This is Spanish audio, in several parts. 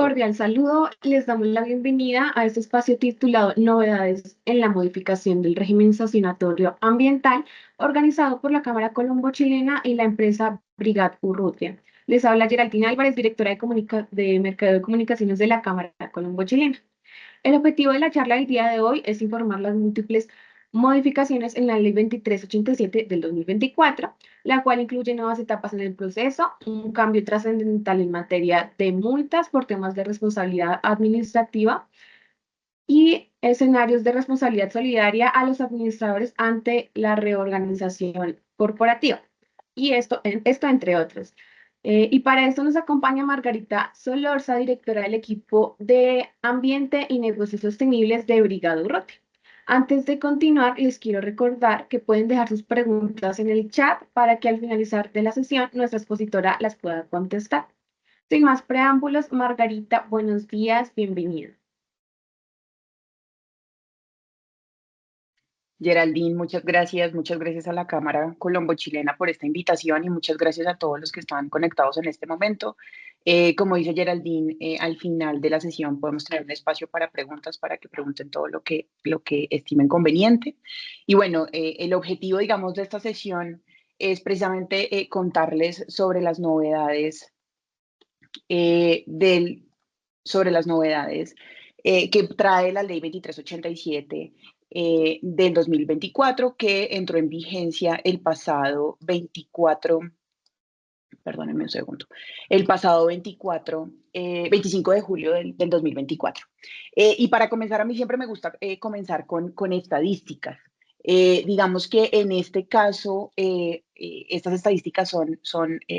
cordial saludo. Les damos la bienvenida a este espacio titulado Novedades en la modificación del régimen sancionatorio ambiental, organizado por la Cámara Colombo-Chilena y la empresa Brigad Urrutia. Les habla Geraldine Álvarez, directora de Mercado de Comunicaciones de la Cámara Colombo-Chilena. El objetivo de la charla del día de hoy es informar las múltiples modificaciones en la Ley 2387 del 2024, la cual incluye nuevas etapas en el proceso, un cambio trascendental en materia de multas por temas de responsabilidad administrativa y escenarios de responsabilidad solidaria a los administradores ante la reorganización corporativa. Y esto entre otros. Y para esto nos acompaña Margarita Solorza, directora del equipo de Ambiente y Negocios Sostenibles de Brigada Urrutia. Antes de continuar, les quiero recordar que pueden dejar sus preguntas en el chat para que al finalizar de la sesión nuestra expositora las pueda contestar. Sin más preámbulos, Margarita, buenos días, bienvenida. Geraldine, muchas gracias a la Cámara Colombo-Chilena por esta invitación y muchas gracias a todos los que están conectados en este momento. Como dice Geraldine, al final de la sesión podemos tener un espacio para preguntas, para que pregunten todo lo que estimen conveniente. Y bueno, el objetivo, digamos, de esta sesión es precisamente contarles sobre las novedades que trae la Ley 2387 del 2024, que entró en vigencia el pasado 24, perdónenme un segundo, el pasado 25 de julio del 2024. Y para comenzar, a mí siempre me gusta comenzar con estadísticas. Digamos que en este caso, estas estadísticas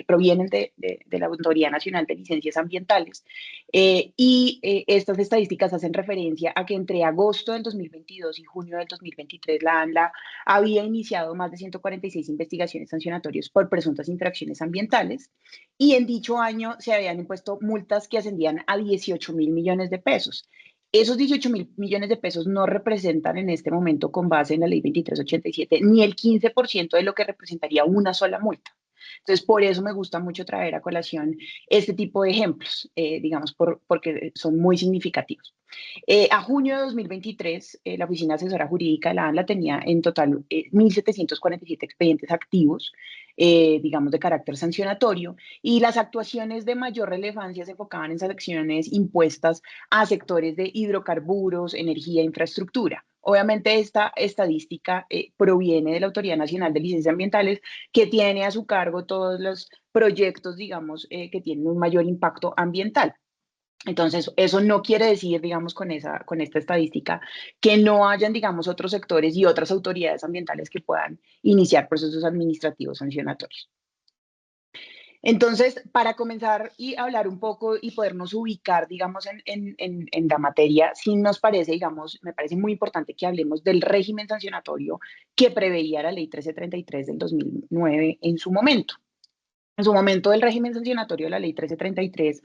provienen de la Autoridad Nacional de Licencias Ambientales estas estadísticas hacen referencia a que entre agosto del 2022 y junio del 2023 la ANLA había iniciado más de 146 investigaciones sancionatorias por presuntas infracciones ambientales y en dicho año se habían impuesto multas que ascendían a 18.000 millones de pesos. Esos 18.000 millones de pesos no representan en este momento, con base en la Ley 2387, ni el 15% de lo que representaría una sola multa. Entonces, por eso me gusta mucho traer a colación este tipo de ejemplos, digamos, porque son muy significativos. A junio de 2023, la Oficina Asesora Jurídica de la ANLA tenía en total 1.747 expedientes activos, digamos, de carácter sancionatorio, y las actuaciones de mayor relevancia se enfocaban en sanciones impuestas a sectores de hidrocarburos, energía e infraestructura. Obviamente esta estadística proviene de la Autoridad Nacional de Licencias Ambientales, que tiene a su cargo todos los proyectos, digamos, que tienen un mayor impacto ambiental. Entonces, eso no quiere decir, digamos, con esta estadística, que no hayan, digamos, otros sectores y otras autoridades ambientales que puedan iniciar procesos administrativos sancionatorios. Entonces, para comenzar y hablar un poco y podernos ubicar, digamos, en la materia, sí nos parece, digamos, me parece muy importante que hablemos del régimen sancionatorio que preveía la Ley 1333 del 2009 en su momento. En su momento, el régimen sancionatorio de la Ley 1333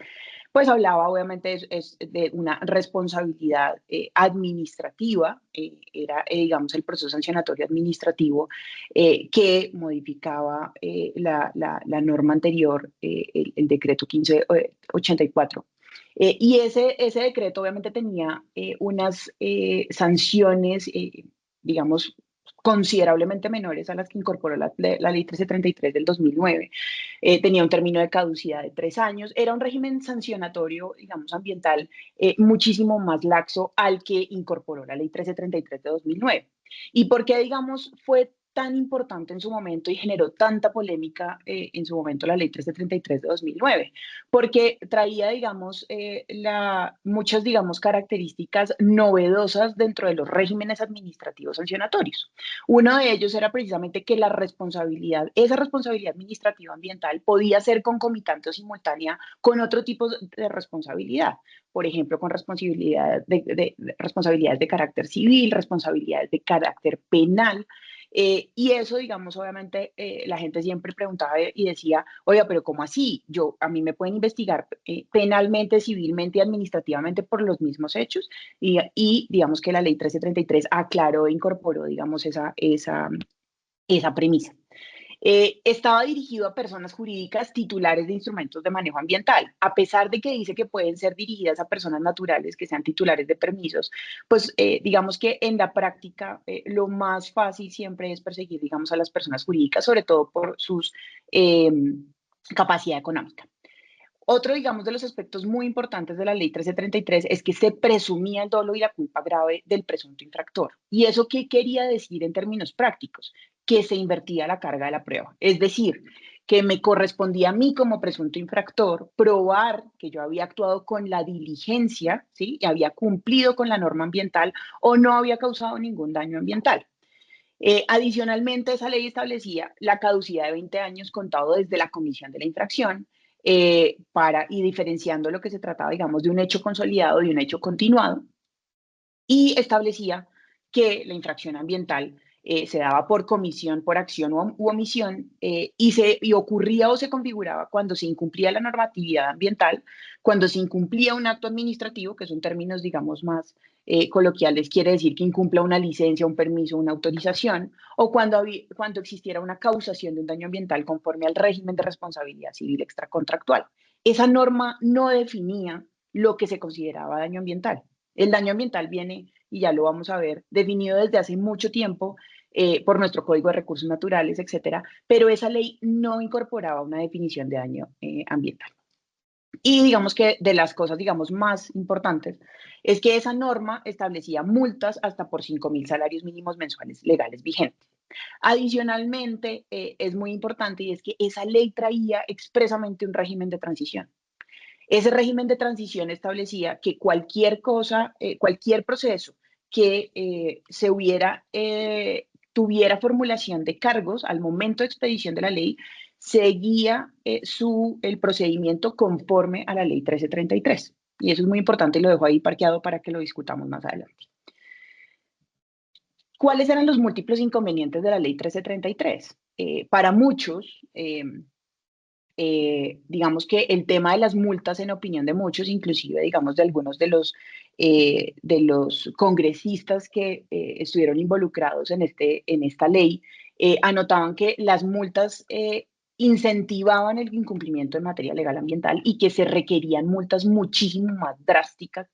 pues hablaba obviamente de una responsabilidad administrativa, era, digamos, el proceso sancionatorio administrativo que modificaba la norma anterior, el decreto 1584. Y ese decreto obviamente tenía unas sanciones, digamos, considerablemente menores a las que incorporó la Ley 1333 del 2009. Tenía un término de caducidad de 3 años. Era un régimen sancionatorio, digamos, ambiental muchísimo más laxo al que incorporó la Ley 1333 de 2009. ¿Y por qué, digamos, fue tan importante en su momento y generó tanta polémica en su momento la Ley 1333 de 2009? Porque traía, digamos, muchas, digamos, características novedosas dentro de los regímenes administrativos sancionatorios. Uno de ellos era precisamente que esa responsabilidad administrativa ambiental podía ser concomitante o simultánea con otro tipo de responsabilidad. Por ejemplo, con responsabilidades de carácter civil, responsabilidades de carácter penal. Y eso, digamos, obviamente la gente siempre preguntaba y decía, oiga, pero ¿cómo así? A mí me pueden investigar penalmente, civilmente y administrativamente por los mismos hechos. Y digamos que la Ley 1333 aclaró e incorporó, digamos, esa premisa. Estaba dirigido a personas jurídicas titulares de instrumentos de manejo ambiental. A pesar de que dice que pueden ser dirigidas a personas naturales que sean titulares de permisos, pues digamos que en la práctica lo más fácil siempre es perseguir, digamos, a las personas jurídicas, sobre todo por sus capacidad económica. Otro, digamos, de los aspectos muy importantes de la ley 1333 es que se presumía el dolo y la culpa grave del presunto infractor. ¿Y eso qué quería decir en términos prácticos? Que se invertía la carga de la prueba. Es decir, que me correspondía a mí como presunto infractor probar que yo había actuado con la diligencia, ¿sí? Y había cumplido con la norma ambiental o no había causado ningún daño ambiental. Adicionalmente, esa ley establecía la caducidad de 20 años contado desde la comisión de la infracción y diferenciando lo que se trataba, digamos, de un hecho consolidado y un hecho continuado, y establecía que la infracción ambiental se daba por comisión, por acción u omisión, y ocurría o se configuraba cuando se incumplía la normatividad ambiental, cuando se incumplía un acto administrativo, que son términos, digamos, más coloquiales, quiere decir que incumpla una licencia, un permiso, una autorización, o cuando existiera una causación de un daño ambiental conforme al régimen de responsabilidad civil extracontractual. Esa norma no definía lo que se consideraba daño ambiental. El daño ambiental viene, y ya lo vamos a ver, definido desde hace mucho tiempo por nuestro Código de Recursos Naturales, etcétera, pero esa ley no incorporaba una definición de daño ambiental. Y digamos que de las cosas, digamos, más importantes es que esa norma establecía multas hasta por 5.000 salarios mínimos mensuales legales vigentes. Adicionalmente, es muy importante y es que esa ley traía expresamente un régimen de transición. Ese régimen de transición establecía que cualquier cosa, cualquier proceso que tuviera formulación de cargos al momento de expedición de la ley, seguía el procedimiento conforme a la ley 1333. Y eso es muy importante y lo dejo ahí parqueado para que lo discutamos más adelante. ¿Cuáles eran los múltiples inconvenientes de la ley 1333? Para muchos, digamos que el tema de las multas, en opinión de muchos, inclusive, digamos, de algunos de los congresistas que estuvieron involucrados en esta ley, anotaban que las multas incentivaban el incumplimiento en materia legal ambiental y que se requerían multas muchísimo más drásticas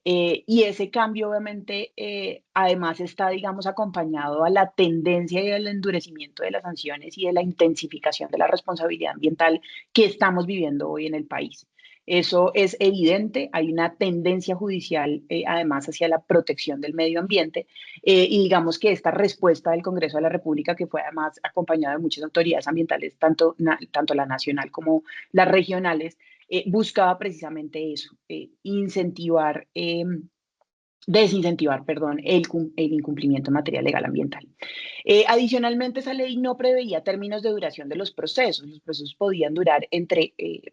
y ese cambio, obviamente, además está, digamos, acompañado a la tendencia y al endurecimiento de las sanciones y de la intensificación de la responsabilidad ambiental que estamos viviendo hoy en el país. Eso es evidente, hay una tendencia judicial, además, hacia la protección del medio ambiente, y digamos que esta respuesta del Congreso de la República, que fue además acompañada de muchas autoridades ambientales, tanto la nacional como las regionales, buscaba precisamente eso, desincentivar, perdón, el incumplimiento en materia legal ambiental. Adicionalmente, esa ley no preveía términos de duración de los procesos. Los procesos podían durar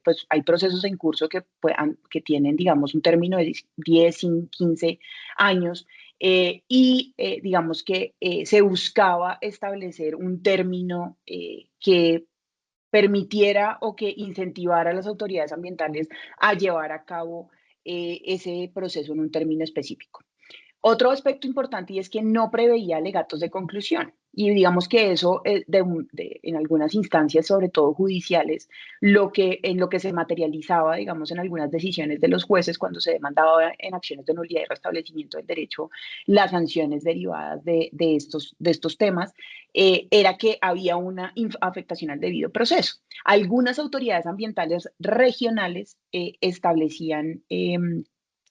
pues hay procesos en curso que tienen, digamos, un término de 10, 15 años. Digamos que se buscaba establecer un término que permitiera o que incentivara a las autoridades ambientales a llevar a cabo ese proceso en un término específico. Otro aspecto importante y es que no preveía alegatos de conclusión. Y digamos que eso, en algunas instancias, sobre todo judiciales, en lo que se materializaba, digamos, en algunas decisiones de los jueces cuando se demandaba en acciones de nulidad y restablecimiento del derecho las sanciones derivadas de estos temas, era que había una afectación al debido proceso. Algunas autoridades ambientales regionales establecían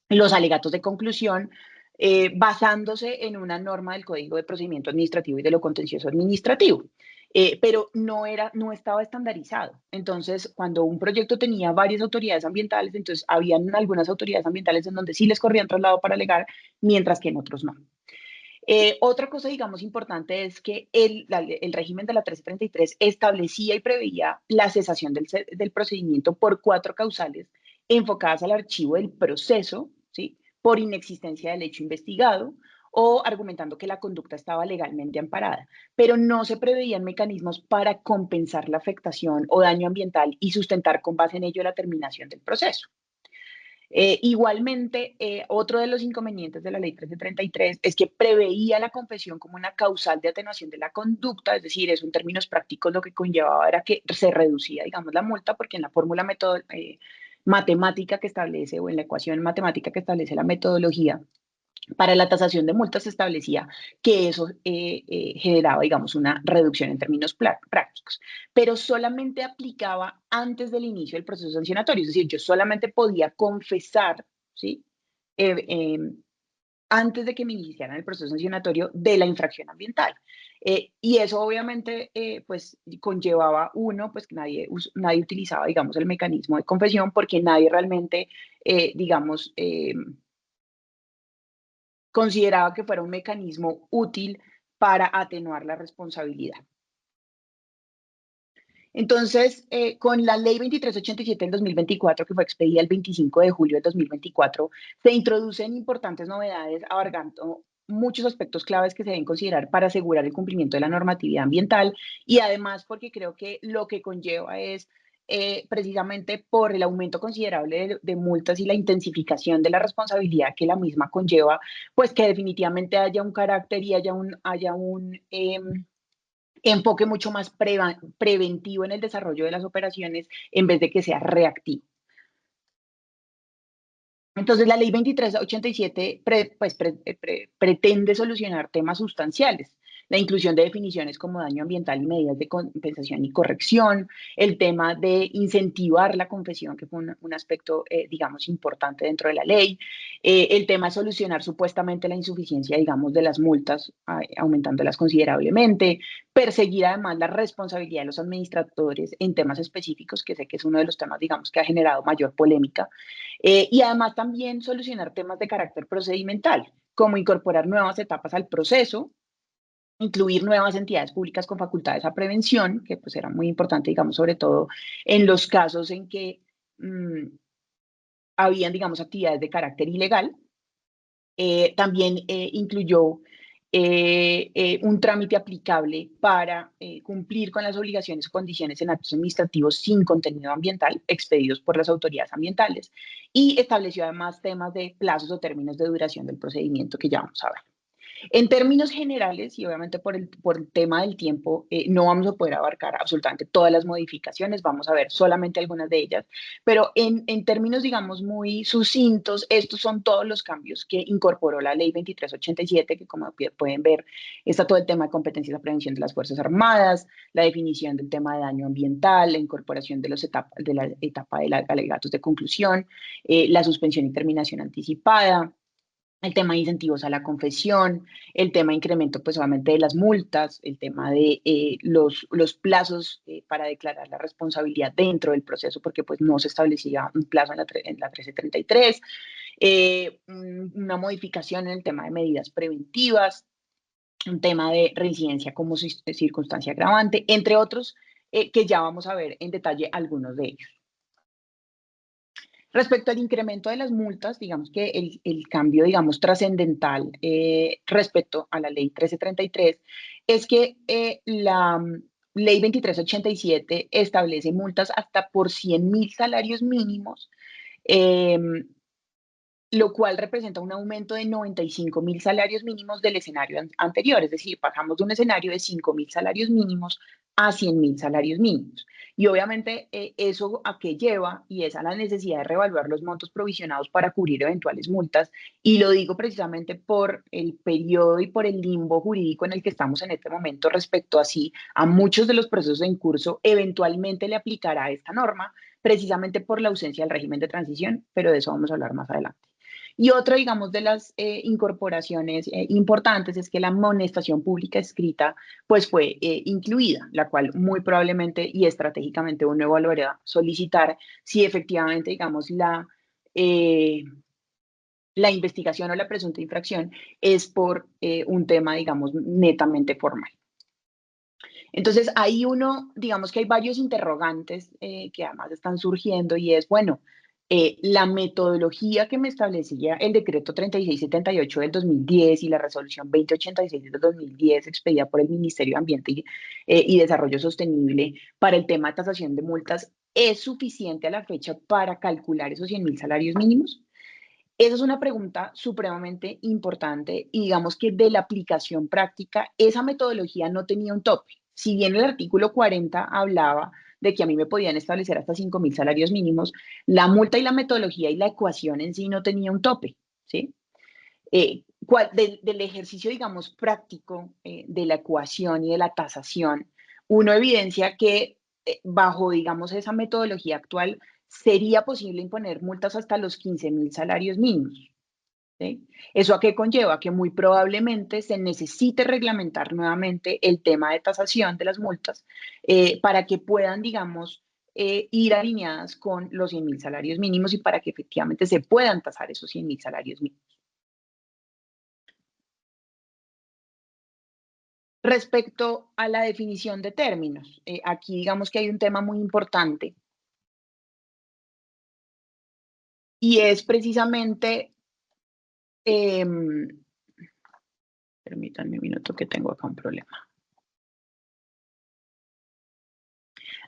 los alegatos de conclusión basándose en una norma del Código de Procedimiento Administrativo y de lo Contencioso Administrativo. Pero no estaba estandarizado. Entonces, cuando un proyecto tenía varias autoridades ambientales, entonces habían algunas autoridades ambientales en donde sí les corrían traslado para alegar, mientras que en otros no. Otra cosa, digamos, importante es que el régimen de la 1333 establecía y preveía la cesación del procedimiento por 4 causales enfocadas al archivo del proceso, ¿sí? Por inexistencia del hecho investigado o argumentando que la conducta estaba legalmente amparada, pero no se preveían mecanismos para compensar la afectación o daño ambiental y sustentar con base en ello la terminación del proceso. Igualmente, otro de los inconvenientes de la ley 1333 es que preveía la confesión como una causal de atenuación de la conducta, es decir, eso en términos prácticos lo que conllevaba era que se reducía, digamos, la multa, porque en la fórmula matemática que establece o en la ecuación matemática que establece la metodología para la tasación de multas se establecía que eso generaba, digamos, una reducción en términos prácticos, pero solamente aplicaba antes del inicio del proceso sancionatorio, es decir, yo solamente podía confesar, ¿sí? Eh, eh, antes de que me iniciaran el proceso sancionatorio de la infracción ambiental. Y eso obviamente pues conllevaba uno, pues que nadie utilizaba, digamos, el mecanismo de confesión porque nadie realmente, digamos, consideraba que fuera un mecanismo útil para atenuar la responsabilidad. Entonces, con la ley 2387 del 2024, que fue expedida el 25 de julio del 2024, se introducen importantes novedades abarcando muchos aspectos claves que se deben considerar para asegurar el cumplimiento de la normatividad ambiental y además porque creo que lo que conlleva es precisamente por el aumento considerable de multas y la intensificación de la responsabilidad que la misma conlleva, pues que definitivamente haya un carácter y haya un enfoque mucho más preventivo en el desarrollo de las operaciones en vez de que sea reactivo. Entonces, la ley 2387 pretende solucionar temas sustanciales, la inclusión de definiciones como daño ambiental y medidas de compensación y corrección, el tema de incentivar la confesión, que fue un aspecto, digamos, importante dentro de la ley, el tema de solucionar supuestamente la insuficiencia, digamos, de las multas, aumentándolas considerablemente, perseguir además la responsabilidad de los administradores en temas específicos, que sé que es uno de los temas, digamos, que ha generado mayor polémica, y además también solucionar temas de carácter procedimental, como incorporar nuevas etapas al proceso, incluir nuevas entidades públicas con facultades a prevención, que pues era muy importante, digamos, sobre todo en los casos en que habían, digamos, actividades de carácter ilegal. También incluyó un trámite aplicable para cumplir con las obligaciones o condiciones en actos administrativos sin contenido ambiental expedidos por las autoridades ambientales y estableció además temas de plazos o términos de duración del procedimiento que ya vamos a ver. En términos generales, y obviamente por el tema del tiempo, no vamos a poder abarcar absolutamente todas las modificaciones, vamos a ver solamente algunas de ellas, pero en términos, digamos, muy sucintos, estos son todos los cambios que incorporó la ley 2387, que como pueden ver, está todo el tema de competencias de prevención de las Fuerzas Armadas, la definición del tema de daño ambiental, la incorporación de la etapa de los alegatos de conclusión, la suspensión y terminación anticipada, el tema de incentivos a la confesión, el tema de incremento, pues obviamente de las multas, el tema de los plazos para declarar la responsabilidad dentro del proceso, porque pues no se establecía un plazo en la 1333, una modificación en el tema de medidas preventivas, un tema de reincidencia como circunstancia agravante, entre otros, que ya vamos a ver en detalle algunos de ellos. Respecto al incremento de las multas, digamos que el cambio, digamos, trascendental respecto a la ley 1333 es que la ley 2387 establece multas hasta por 100.000 salarios mínimos, eh, lo cual representa un aumento de 95.000 salarios mínimos del escenario anterior, es decir, pasamos de un escenario de 5.000 salarios mínimos a 100.000 salarios mínimos. Y obviamente eso a qué lleva y es a la necesidad de reevaluar los montos provisionados para cubrir eventuales multas. Y lo digo precisamente por el periodo y por el limbo jurídico en el que estamos en este momento respecto así a muchos de los procesos en curso, eventualmente le aplicará esta norma precisamente por la ausencia del régimen de transición, pero de eso vamos a hablar más adelante. Y otra, digamos, de las incorporaciones importantes es que la amonestación pública escrita pues fue incluida, la cual muy probablemente y estratégicamente uno evaluará solicitar si efectivamente, digamos, eh, la investigación o la presunta infracción es por un tema, digamos, netamente formal. Entonces, ahí uno, digamos que hay varios interrogantes que además están surgiendo y es, bueno, la metodología que me establecía el decreto 3678 del 2010 y la resolución 2086 del 2010 expedida por el Ministerio de Ambiente y Desarrollo Sostenible para el tema de tasación de multas, ¿es suficiente a la fecha para calcular esos 100.000 salarios mínimos? Esa es una pregunta supremamente importante y digamos que de la aplicación práctica, esa metodología no tenía un tope. Si bien el artículo 40 hablaba de que a mí me podían establecer hasta 5.000 salarios mínimos, la multa y la metodología y la ecuación en sí no tenía un tope, ¿sí? Del ejercicio, digamos, práctico de la ecuación y de la tasación, uno evidencia que bajo, digamos, esa metodología actual sería posible imponer multas hasta los 15.000 salarios mínimos. ¿Sí? ¿Eso a qué conlleva? Que muy probablemente se necesite reglamentar nuevamente el tema de tasación de las multas para que puedan, digamos, ir alineadas con los 100.000 salarios mínimos y para que efectivamente se puedan tasar esos 100.000 salarios mínimos. Respecto a la definición de términos, aquí digamos que hay un tema muy importante y es precisamente, permítanme un minuto que tengo acá un problema.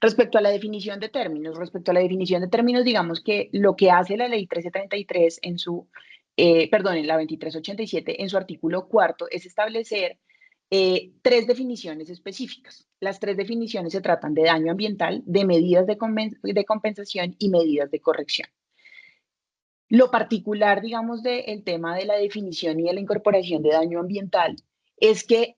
Respecto a la definición de términos, digamos que lo que hace la ley 1333 en su, en la 2387 en su artículo cuarto es establecer tres definiciones específicas. Las tres definiciones se tratan de daño ambiental, de medidas de compensación y medidas de corrección. Lo particular, digamos, del tema de la definición y de la incorporación de daño ambiental es que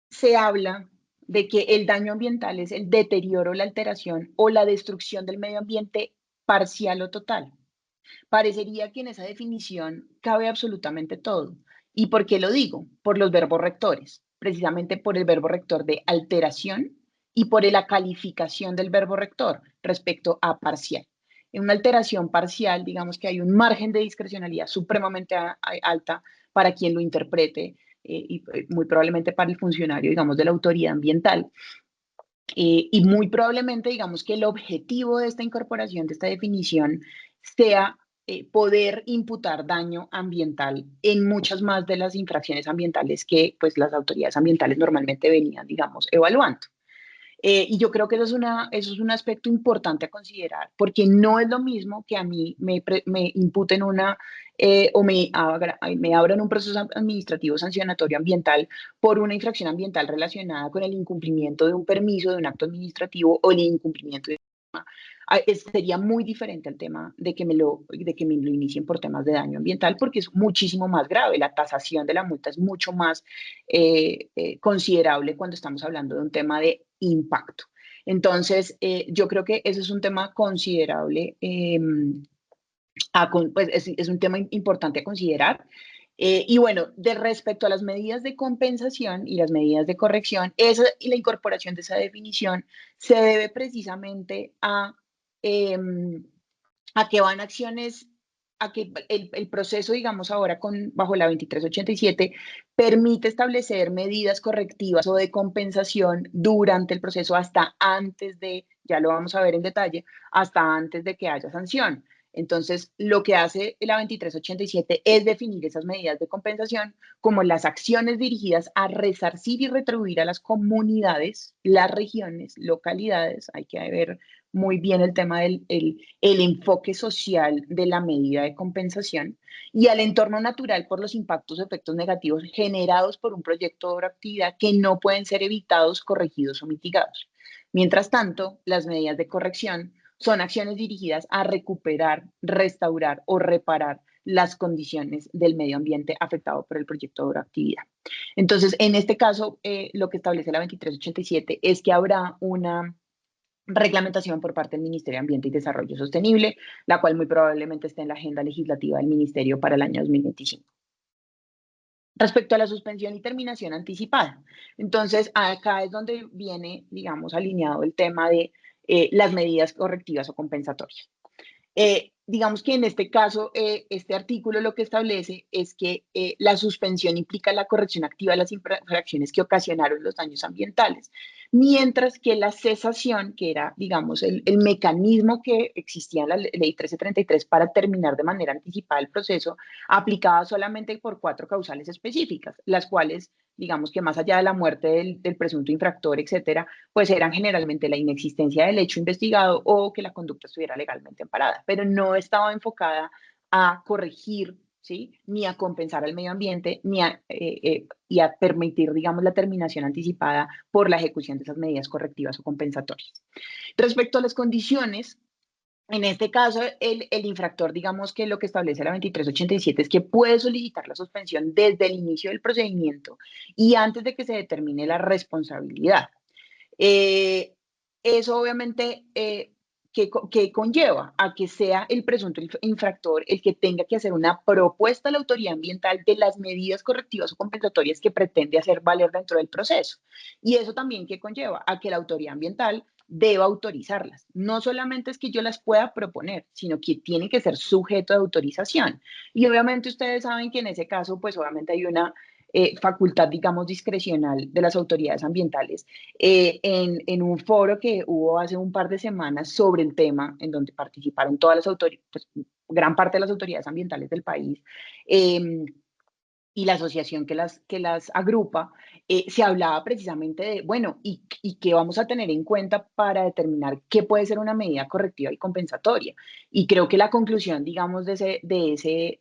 se habla de que el daño ambiental es el deterioro, la alteración o la destrucción del medio ambiente parcial o total. Parecería que en esa definición cabe absolutamente todo. ¿Y por qué lo digo? Por los verbos rectores, precisamente por el verbo rector de alteración y por la calificación del verbo rector respecto a parcial. En una alteración parcial, digamos que hay un margen de discrecionalidad supremamente alta para quien lo interprete y muy probablemente para el funcionario, digamos, de la autoridad ambiental. Y muy probablemente, digamos, que el objetivo de esta incorporación, de esta definición, sea poder imputar daño ambiental en muchas más de las infracciones ambientales que pues, las autoridades ambientales normalmente venían, digamos, evaluando. Y yo creo que eso es un aspecto importante a considerar, porque no es lo mismo que a mí me imputen o me abran un proceso administrativo sancionatorio ambiental por una infracción ambiental relacionada con el incumplimiento de un permiso, de un acto administrativo o el incumplimiento de sería muy diferente al tema de que me lo inicien por temas de daño ambiental, porque es muchísimo más grave. La tasación de la multa es mucho más considerable cuando estamos hablando de un tema de impacto. Entonces, yo creo que ese es un tema considerable, pues es un tema importante a considerar. Y bueno, de respecto a las medidas de compensación y las medidas de corrección, y la incorporación de esa definición se debe precisamente a que van acciones, a que el proceso, digamos ahora bajo la 2387, permite establecer medidas correctivas o de compensación durante el proceso hasta antes de, ya lo vamos a ver en detalle, hasta antes de que haya sanción. Entonces, lo que hace la 2387 es definir esas medidas de compensación como las acciones dirigidas a resarcir y retribuir a las comunidades, las regiones, localidades, hay que ver muy bien el tema del el enfoque social de la medida de compensación y al entorno natural por los impactos o efectos negativos generados por un proyecto o actividad que no pueden ser evitados, corregidos o mitigados. Mientras tanto, las medidas de corrección son acciones dirigidas a recuperar, restaurar o reparar las condiciones del medio ambiente afectado por el proyecto o actividad. Entonces, en este caso, lo que establece la 2387 es que habrá una reglamentación por parte del Ministerio de Ambiente y Desarrollo Sostenible, la cual muy probablemente esté en la agenda legislativa del Ministerio para el año 2025. Respecto a la suspensión y terminación anticipada, entonces acá es donde viene, digamos, alineado el tema de las medidas correctivas o compensatorias. Digamos que en este caso, este artículo lo que establece es que la suspensión implica la corrección activa de las infracciones que ocasionaron los daños ambientales, mientras que la cesación, que era, digamos, el mecanismo que existía en la ley 1333 para terminar de manera anticipada el proceso, aplicaba solamente por 4 causales específicas, las cuales digamos que más allá de la muerte del presunto infractor, etcétera, pues eran generalmente la inexistencia del hecho investigado o que la conducta estuviera legalmente amparada, pero no estaba enfocada a corregir, ¿sí? Ni a compensar al medio ambiente, y a permitir, digamos, la terminación anticipada por la ejecución de esas medidas correctivas o compensatorias. Respecto a las condiciones, en este caso, el infractor, digamos que lo que establece la 2387 es que puede solicitar la suspensión desde el inicio del procedimiento y antes de que se determine la responsabilidad. Eh, Eso obviamente que conlleva a que sea el presunto infractor el que tenga que hacer una propuesta a la autoridad ambiental de las medidas correctivas o compensatorias que pretende hacer valer dentro del proceso. Y eso también que conlleva a que la autoridad ambiental deba autorizarlas. No solamente es que yo las pueda proponer, sino que tiene que ser sujeto de autorización. Y obviamente ustedes saben que en ese caso, pues obviamente hay una facultad, digamos, discrecional de las autoridades ambientales en un foro que hubo hace un par de semanas sobre el tema, en donde participaron todas las autoridades, pues, gran parte de las autoridades ambientales del país, y la asociación que las agrupa, se hablaba precisamente de, bueno, ¿y qué vamos a tener en cuenta para determinar qué puede ser una medida correctiva y compensatoria? Y creo que la conclusión, digamos, de ese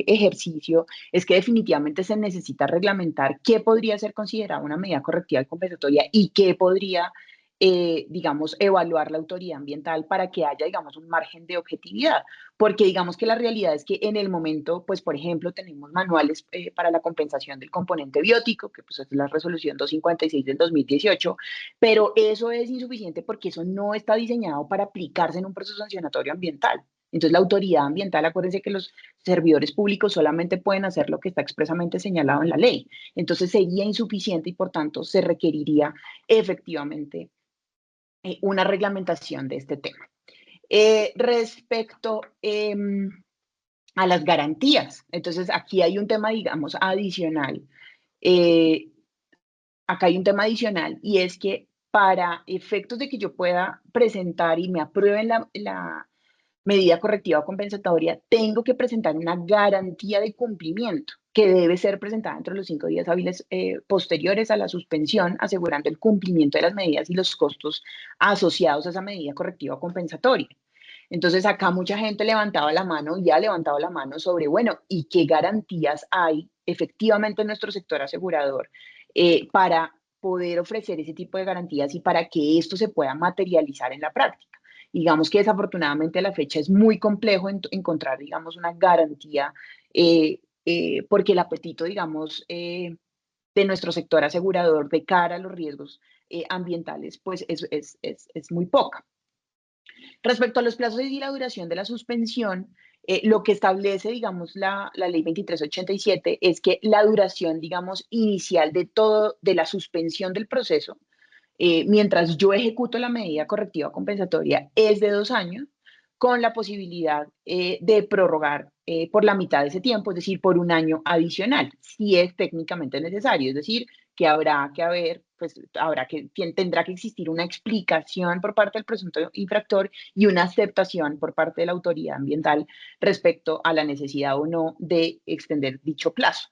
ejercicio es que definitivamente se necesita reglamentar qué podría ser considerada una medida correctiva y compensatoria y qué podría, digamos, evaluar la autoridad ambiental para que haya, digamos, un margen de objetividad. Porque digamos que la realidad es que en el momento, pues por ejemplo, tenemos manuales para la compensación del componente biótico, que pues es la resolución 256 del 2018, pero eso es insuficiente porque eso no está diseñado para aplicarse en un proceso sancionatorio ambiental. Entonces, la autoridad ambiental, acuérdense que los servidores públicos solamente pueden hacer lo que está expresamente señalado en la ley. Entonces, sería insuficiente y, por tanto, se requeriría efectivamente una reglamentación de este tema. Respecto a las garantías, entonces aquí hay un tema, digamos, adicional. Eh, Acá hay un tema adicional y es que para efectos de que yo pueda presentar y me aprueben la medida correctiva o compensatoria, tengo que presentar una garantía de cumplimiento que debe ser presentada entre los 5 días hábiles posteriores a la suspensión, asegurando el cumplimiento de las medidas y los costos asociados a esa medida correctiva o compensatoria. Entonces acá mucha gente levantaba la mano y ha levantado la mano sobre, bueno, ¿y qué garantías hay efectivamente en nuestro sector asegurador para poder ofrecer ese tipo de garantías y para que esto se pueda materializar en la práctica? Digamos que desafortunadamente a la fecha es muy complejo encontrar, digamos, una garantía porque el apetito, digamos, de nuestro sector asegurador de cara a los riesgos ambientales, pues es muy poca. Respecto a los plazos y la duración de la suspensión, lo que establece, digamos, la ley 2387 es que la duración, digamos, inicial de todo, de la suspensión del proceso, mientras yo ejecuto la medida correctiva compensatoria, es de 2 años, con la posibilidad de prorrogar por la mitad de ese tiempo, es decir, por un año adicional, si es técnicamente necesario, es decir, que habrá que haber, pues tendrá que existir una explicación por parte del presunto infractor y una aceptación por parte de la autoridad ambiental respecto a la necesidad o no de extender dicho plazo.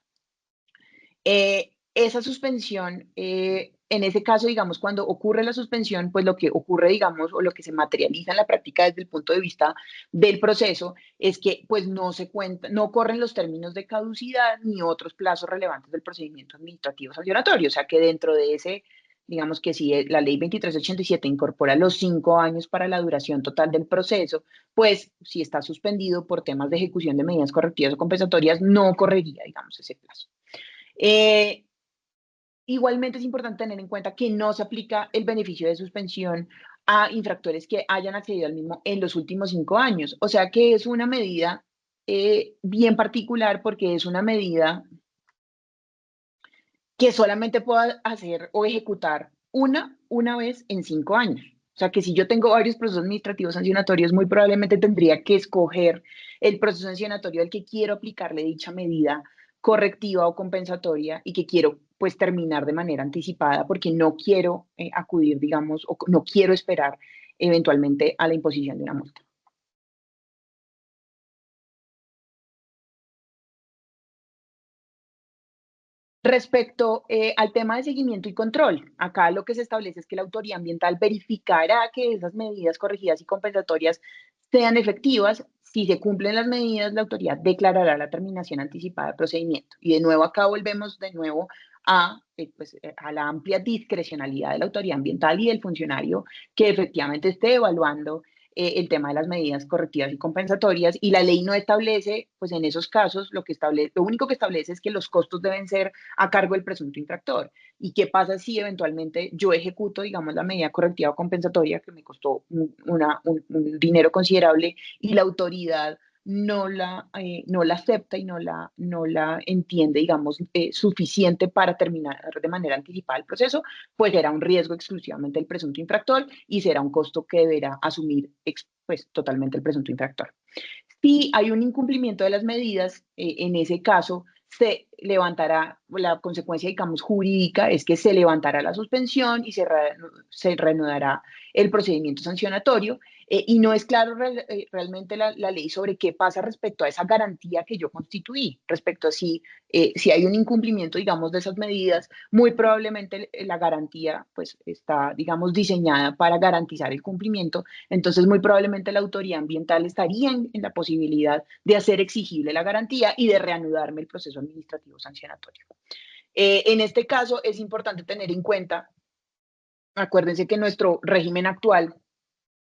Esa suspensión, en ese caso, digamos, cuando ocurre la suspensión, pues lo que ocurre, digamos, o lo que se materializa en la práctica desde el punto de vista del proceso es que pues no se cuenta, no corren los términos de caducidad ni otros plazos relevantes del procedimiento administrativo sancionatorio. O sea que dentro de ese, digamos que si la ley 2387 incorpora los 5 años para la duración total del proceso, pues si está suspendido por temas de ejecución de medidas correctivas o compensatorias, no correría, digamos, ese plazo. Eh, Igualmente es importante tener en cuenta que no se aplica el beneficio de suspensión a infractores que hayan accedido al mismo en los últimos 5 años. O sea que es una medida bien particular porque es una medida que solamente puedo hacer o ejecutar una vez en 5 años. O sea que si yo tengo varios procesos administrativos sancionatorios, muy probablemente tendría que escoger el proceso sancionatorio al que quiero aplicarle dicha medida correctiva o compensatoria y que quiero pues terminar de manera anticipada porque no quiero acudir, digamos, o no quiero esperar eventualmente a la imposición de una multa. Respecto al tema de seguimiento y control, acá lo que se establece es que la autoridad ambiental verificará que esas medidas corregidas y compensatorias sean efectivas. Si se cumplen las medidas, la autoridad declarará la terminación anticipada del procedimiento. Y de nuevo acá volvemos de nuevo a la amplia discrecionalidad de la autoridad ambiental y del funcionario que efectivamente esté evaluando el tema de las medidas correctivas y compensatorias, y la ley no establece, pues en esos casos, lo único que establece es que los costos deben ser a cargo del presunto infractor. ¿Y qué pasa si eventualmente yo ejecuto, digamos, la medida correctiva o compensatoria que me costó un dinero considerable y la autoridad no la acepta y no la entiende, digamos, suficiente para terminar de manera anticipada el proceso? Pues será un riesgo exclusivamente del presunto infractor y será un costo que deberá asumir pues, totalmente el presunto infractor. Si hay un incumplimiento de las medidas, en ese caso se levantará, la consecuencia, digamos, jurídica es que se levantará la suspensión y se reanudará el procedimiento sancionatorio, y no es claro realmente la ley sobre qué pasa respecto a esa garantía que yo constituí, respecto a si hay un incumplimiento, digamos, de esas medidas. Muy probablemente la garantía pues está, digamos, diseñada para garantizar el cumplimiento. Entonces, muy probablemente la autoridad ambiental estaría en la posibilidad de hacer exigible la garantía y de reanudarme el proceso administrativo sancionatorio. En este caso, es importante tener en cuenta, acuérdense que nuestro régimen actual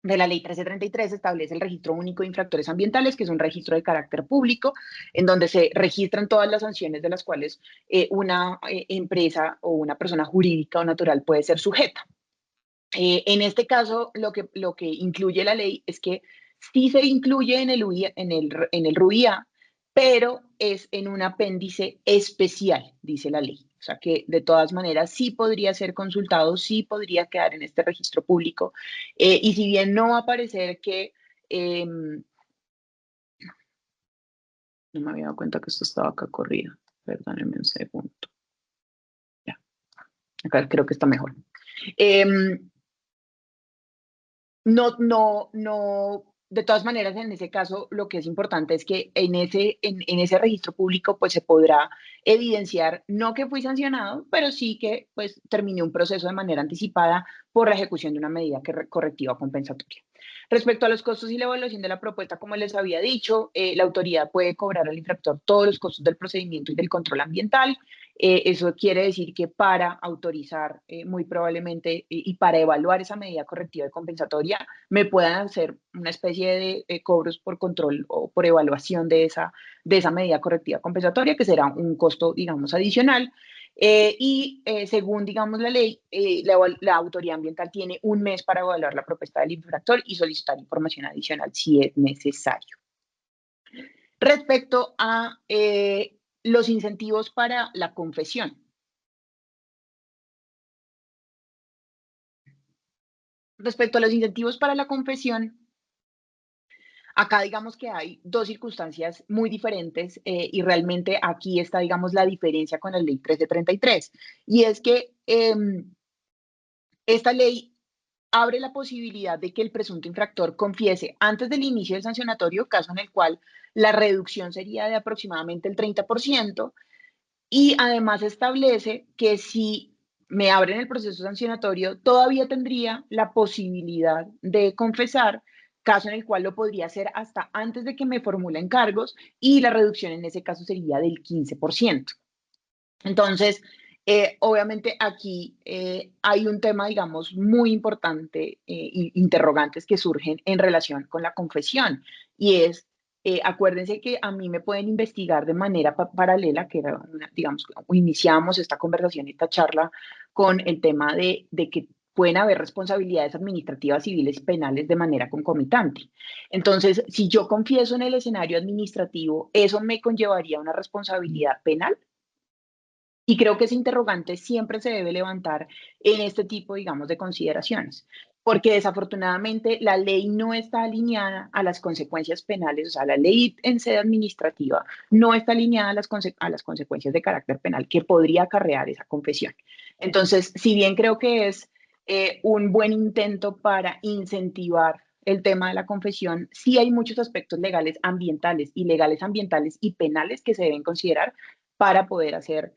de la Ley 1333 establece el Registro Único de Infractores Ambientales, que es un registro de carácter público, en donde se registran todas las sanciones de las cuales una empresa o una persona jurídica o natural puede ser sujeta. En este caso, lo que incluye la ley es que sí se incluye en el RUIA, pero es en un apéndice especial, dice la ley. O sea que de todas maneras sí podría ser consultado, sí podría quedar en este registro público. Y si bien no va a aparecer que, no me había dado cuenta que esto estaba acá corrido, perdónenme un segundo. Ya, acá creo que está mejor. No, de todas maneras, en ese caso, lo que es importante es que en ese registro público, pues se podrá evidenciar, no que fui sancionado, pero sí que pues terminé un proceso de manera anticipada por la ejecución de una medida correctiva o compensatoria. Respecto a los costos y la evaluación de la propuesta, como les había dicho, la autoridad puede cobrar al infractor todos los costos del procedimiento y del control ambiental. Eso quiere decir que para autorizar muy probablemente y para evaluar esa medida correctiva y compensatoria me puedan hacer una especie de cobros por control o por evaluación de esa medida correctiva compensatoria, que será un costo, digamos, adicional. Según, digamos, la ley, la autoridad ambiental tiene un mes para evaluar la propuesta del infractor y solicitar información adicional si es necesario. Respecto a los incentivos para la confesión. Respecto a los incentivos para la confesión, acá digamos que hay dos circunstancias muy diferentes, y realmente aquí está, digamos, la diferencia con la ley 1333. Y es que esta ley abre la posibilidad de que el presunto infractor confiese antes del inicio del sancionatorio, caso en el cual la reducción sería de aproximadamente el 30%. Y además establece que si me abren el proceso sancionatorio, todavía tendría la posibilidad de confesar, caso en el cual lo podría hacer hasta antes de que me formulen cargos, y la reducción en ese caso sería del 15%. Entonces, obviamente aquí hay un tema, digamos, muy importante, interrogantes que surgen en relación con la confesión, y es, acuérdense que a mí me pueden investigar de manera paralela, que era, digamos, iniciamos esta conversación, esta charla, con el tema de que pueden haber responsabilidades administrativas, civiles y penales de manera concomitante. Entonces, si yo confieso en el escenario administrativo, ¿eso me conllevaría una responsabilidad penal? Y creo que ese interrogante siempre se debe levantar en este tipo, digamos, de consideraciones, porque desafortunadamente la ley no está alineada a las consecuencias penales. O sea, la ley en sede administrativa no está alineada a las consecuencias de carácter penal que podría acarrear esa confesión. Entonces, si bien creo que es un buen intento para incentivar el tema de la confesión, sí hay muchos aspectos legales ambientales y penales que se deben considerar para poder hacer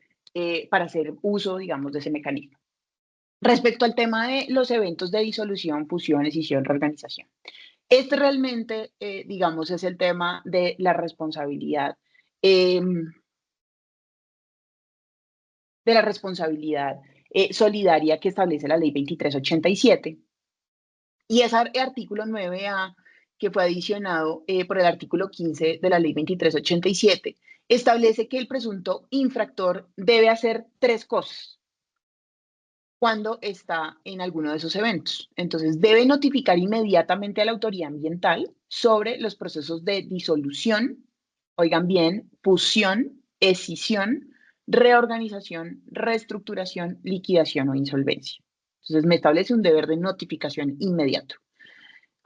para hacer uso, digamos, de ese mecanismo. Respecto al tema de los eventos de disolución, fusión, escisión, reorganización. Este realmente, digamos, es el tema de la responsabilidad, eh, solidaria que establece la ley 2387. Y ese artículo 9A, que fue adicionado por el artículo 15 de la ley 2387, establece que el presunto infractor debe hacer tres cosas cuando está en alguno de esos eventos. Entonces, debe notificar inmediatamente a la autoridad ambiental sobre los procesos de disolución, oigan bien, fusión, escisión, reorganización, reestructuración, liquidación o insolvencia. Entonces, me establece un deber de notificación inmediato.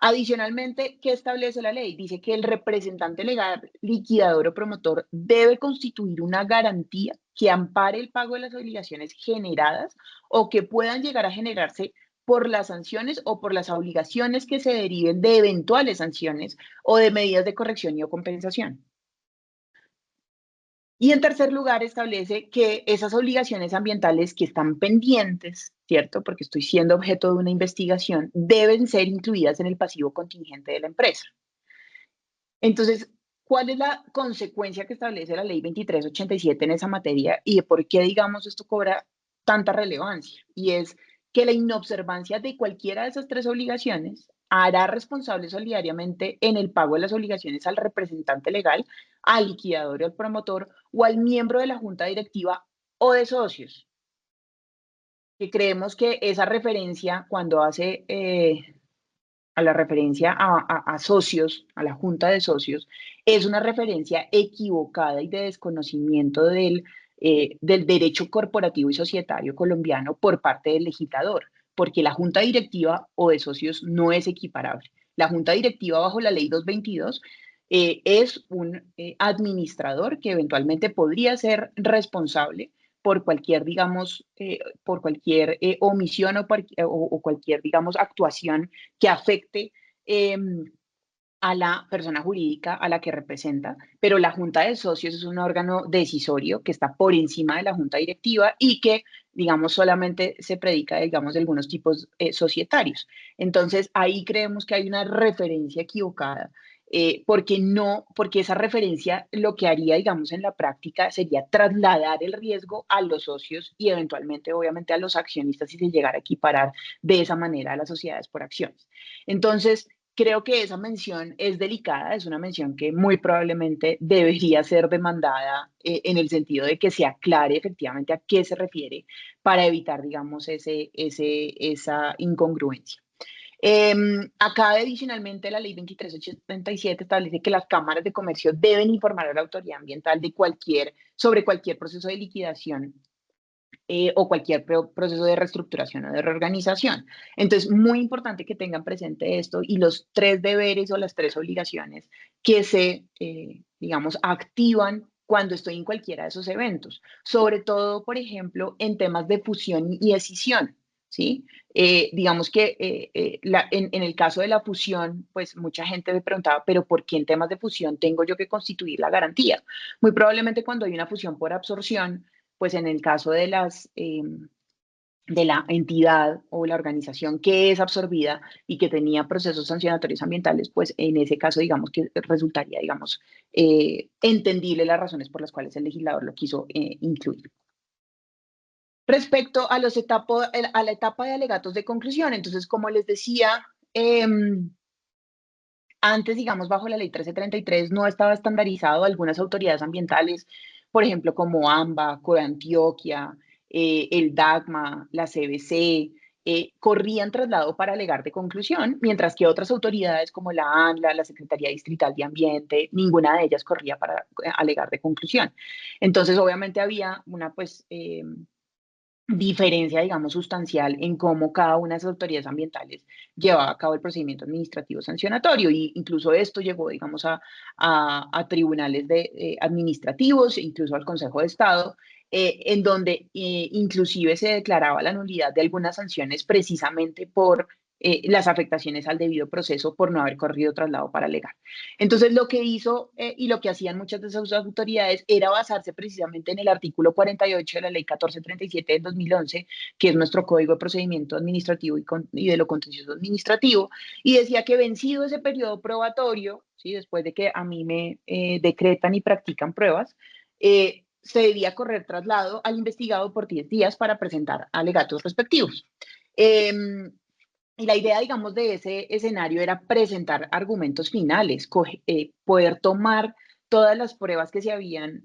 Adicionalmente, ¿qué establece la ley? Dice que el representante legal, liquidador o promotor debe constituir una garantía que ampare el pago de las obligaciones generadas o que puedan llegar a generarse por las sanciones o por las obligaciones que se deriven de eventuales sanciones o de medidas de corrección y o compensación. Y en tercer lugar, establece que esas obligaciones ambientales que están pendientes, ¿cierto? Porque estoy siendo objeto de una investigación, deben ser incluidas en el pasivo contingente de la empresa. Entonces, ¿cuál es la consecuencia que establece la ley 2387 en esa materia y de por qué, digamos, esto cobra tanta relevancia? Y es que la inobservancia de cualquiera de esas tres obligaciones hará responsable solidariamente en el pago de las obligaciones al representante legal, al liquidador o al promotor o al miembro de la junta directiva o de socios. Que creemos que esa referencia, cuando hace a la referencia a socios, a la junta de socios, es una referencia equivocada y de desconocimiento del derecho corporativo y societario colombiano por parte del legislador, porque la junta directiva o de socios no es equiparable. La junta directiva bajo la ley 222 es un administrador que eventualmente podría ser responsable por cualquier, digamos, por cualquier omisión o cualquier, digamos, actuación que afecte eh, a la persona jurídica a la que representa, pero la Junta de Socios es un órgano decisorio que está por encima de la Junta Directiva y que, digamos, solamente se predica, digamos, de algunos tipos societarios. Entonces, ahí creemos que hay una referencia equivocada. Porque esa referencia lo que haría, digamos, en la práctica sería trasladar el riesgo a los socios y eventualmente, obviamente, a los accionistas si se llegara a equiparar de esa manera a las sociedades por acciones. Entonces, creo que esa mención es delicada, es una mención que muy probablemente debería ser demandada en el sentido de que se aclare efectivamente a qué se refiere para evitar, digamos, esa incongruencia. Acá adicionalmente la ley 2387 establece que las cámaras de comercio deben informar a la autoridad ambiental sobre cualquier proceso de liquidación o cualquier proceso de reestructuración o de reorganización. Entonces, muy importante que tengan presente esto y los tres deberes o las tres obligaciones que se, digamos, activan cuando estoy en cualquiera de esos eventos, sobre todo, por ejemplo, en temas de fusión y escisión. ¿Sí? Digamos que en el caso de la fusión, pues mucha gente me preguntaba, pero ¿por qué en temas de fusión tengo yo que constituir la garantía? Muy probablemente cuando hay una fusión por absorción, pues en el caso de la entidad o la organización que es absorbida y que tenía procesos sancionatorios ambientales, pues en ese caso, digamos que resultaría, digamos, entendible las razones por las cuales el legislador lo quiso incluir. Respecto a la etapa de alegatos de conclusión, entonces, como les decía, antes, digamos, bajo la ley 1333 no estaba estandarizado. Algunas autoridades ambientales, por ejemplo, como AMBA, Corantioquia, el DACMA, la CBC, corrían traslado para alegar de conclusión, mientras que otras autoridades como la ANLA, la Secretaría Distrital de Ambiente, ninguna de ellas corría para alegar de conclusión. Entonces, obviamente había una, pues, diferencia, digamos, sustancial en cómo cada una de esas autoridades ambientales llevaba a cabo el procedimiento administrativo sancionatorio. Y incluso esto llegó, digamos, a tribunales administrativos, incluso al Consejo de Estado, en donde inclusive se declaraba la nulidad de algunas sanciones precisamente por las afectaciones al debido proceso por no haber corrido traslado para alegar. Entonces, lo que hizo y lo que hacían muchas de esas autoridades era basarse precisamente en el artículo 48 de la Ley 1437 del 2011, que es nuestro Código de Procedimiento Administrativo y de lo Contencioso Administrativo, y decía que vencido ese periodo probatorio, ¿sí? Después de que a mí me decretan y practican pruebas, se debía correr traslado al investigado por 10 días para presentar alegatos respectivos. Y la idea, digamos, de ese escenario era presentar argumentos finales, poder tomar todas las pruebas que habían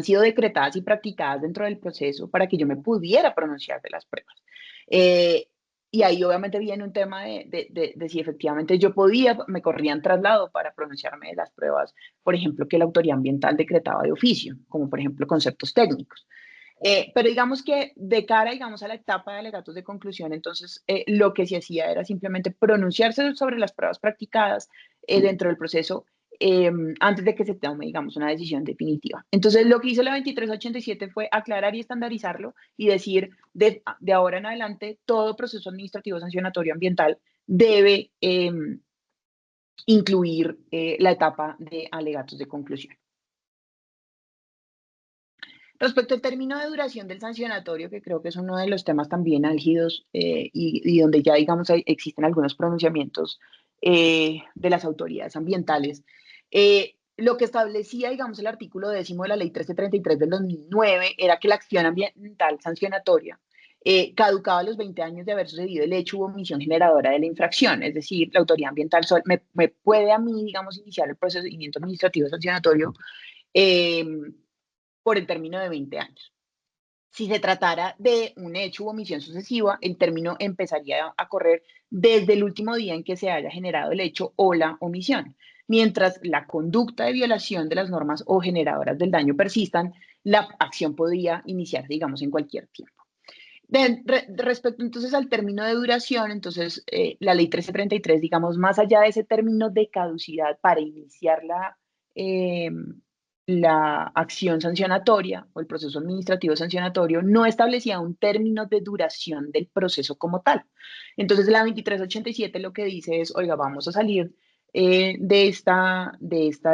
sido decretadas y practicadas dentro del proceso para que yo me pudiera pronunciar de las pruebas. Y ahí obviamente viene un tema de si efectivamente yo podía, me corrían traslado para pronunciarme de las pruebas, por ejemplo, que la autoridad ambiental decretaba de oficio, como por ejemplo conceptos técnicos. Pero digamos que de cara, digamos, a la etapa de alegatos de conclusión, entonces lo que se hacía era simplemente pronunciarse sobre las pruebas practicadas dentro del proceso antes de que se tome, digamos, una decisión definitiva. Entonces, lo que hizo la 2387 fue aclarar y estandarizarlo y decir, de ahora en adelante, todo proceso administrativo sancionatorio ambiental debe incluir la etapa de alegatos de conclusión. Respecto al término de duración del sancionatorio, que creo que es uno de los temas también álgidos y donde ya, digamos, existen algunos pronunciamientos de las autoridades ambientales, lo que establecía, digamos, el artículo 10 de la Ley 1333 del 2009 era que la acción ambiental sancionatoria caducaba a los 20 años de haber sucedido el hecho u omisión generadora de la infracción. Es decir, la autoridad ambiental me puede a mí, digamos, iniciar el procedimiento administrativo sancionatorio eh, por el término de 20 años. Si se tratara de un hecho u omisión sucesiva, el término empezaría a correr desde el último día en que se haya generado el hecho o la omisión. Mientras la conducta de violación de las normas o generadoras del daño persistan, la acción podría iniciarse, digamos, en cualquier tiempo. Respecto entonces al término de duración, entonces la ley 1333, digamos, más allá de ese término de caducidad para iniciar la acción sancionatoria o el proceso administrativo sancionatorio, no establecía un término de duración del proceso como tal. Entonces la 2387 lo que dice es, oiga, vamos a salir de esta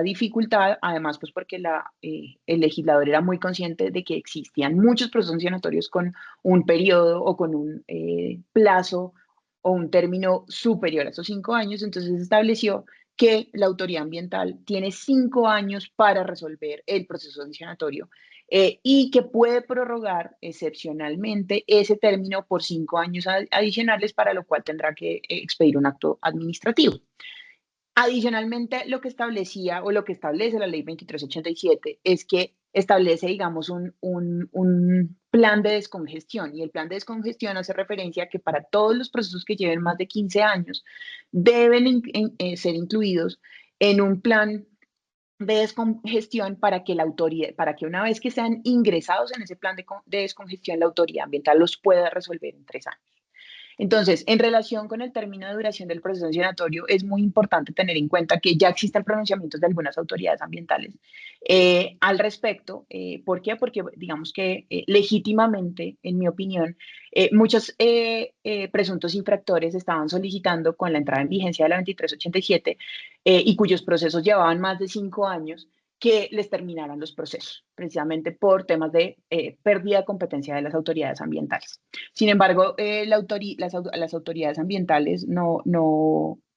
dificultad, además pues porque el legislador era muy consciente de que existían muchos procesos sancionatorios con un periodo o con un plazo o un término superior a esos 5 años, entonces estableció que la autoridad ambiental tiene 5 años para resolver el proceso sancionatorio y que puede prorrogar excepcionalmente ese término por 5 años adicionales, para lo cual tendrá que expedir un acto administrativo. Adicionalmente, lo que establecía o lo que establece la ley 2387 es que establece, digamos, un plan de descongestión, y el plan de descongestión hace referencia a que para todos los procesos que lleven más de 15 años deben ser incluidos en un plan de descongestión para que la autoridad, para que una vez que sean ingresados en ese plan de descongestión, la autoridad ambiental los pueda resolver en 3 años. Entonces, en relación con el término de duración del proceso sancionatorio, es muy importante tener en cuenta que ya existen pronunciamientos de algunas autoridades ambientales al respecto. ¿Por qué? Porque digamos que legítimamente, en mi opinión, muchos presuntos infractores estaban solicitando con la entrada en vigencia de la 2387 y cuyos procesos llevaban más de 5 años, que les terminaran los procesos, precisamente por temas de pérdida de competencia de las autoridades ambientales. Sin embargo, las autoridades ambientales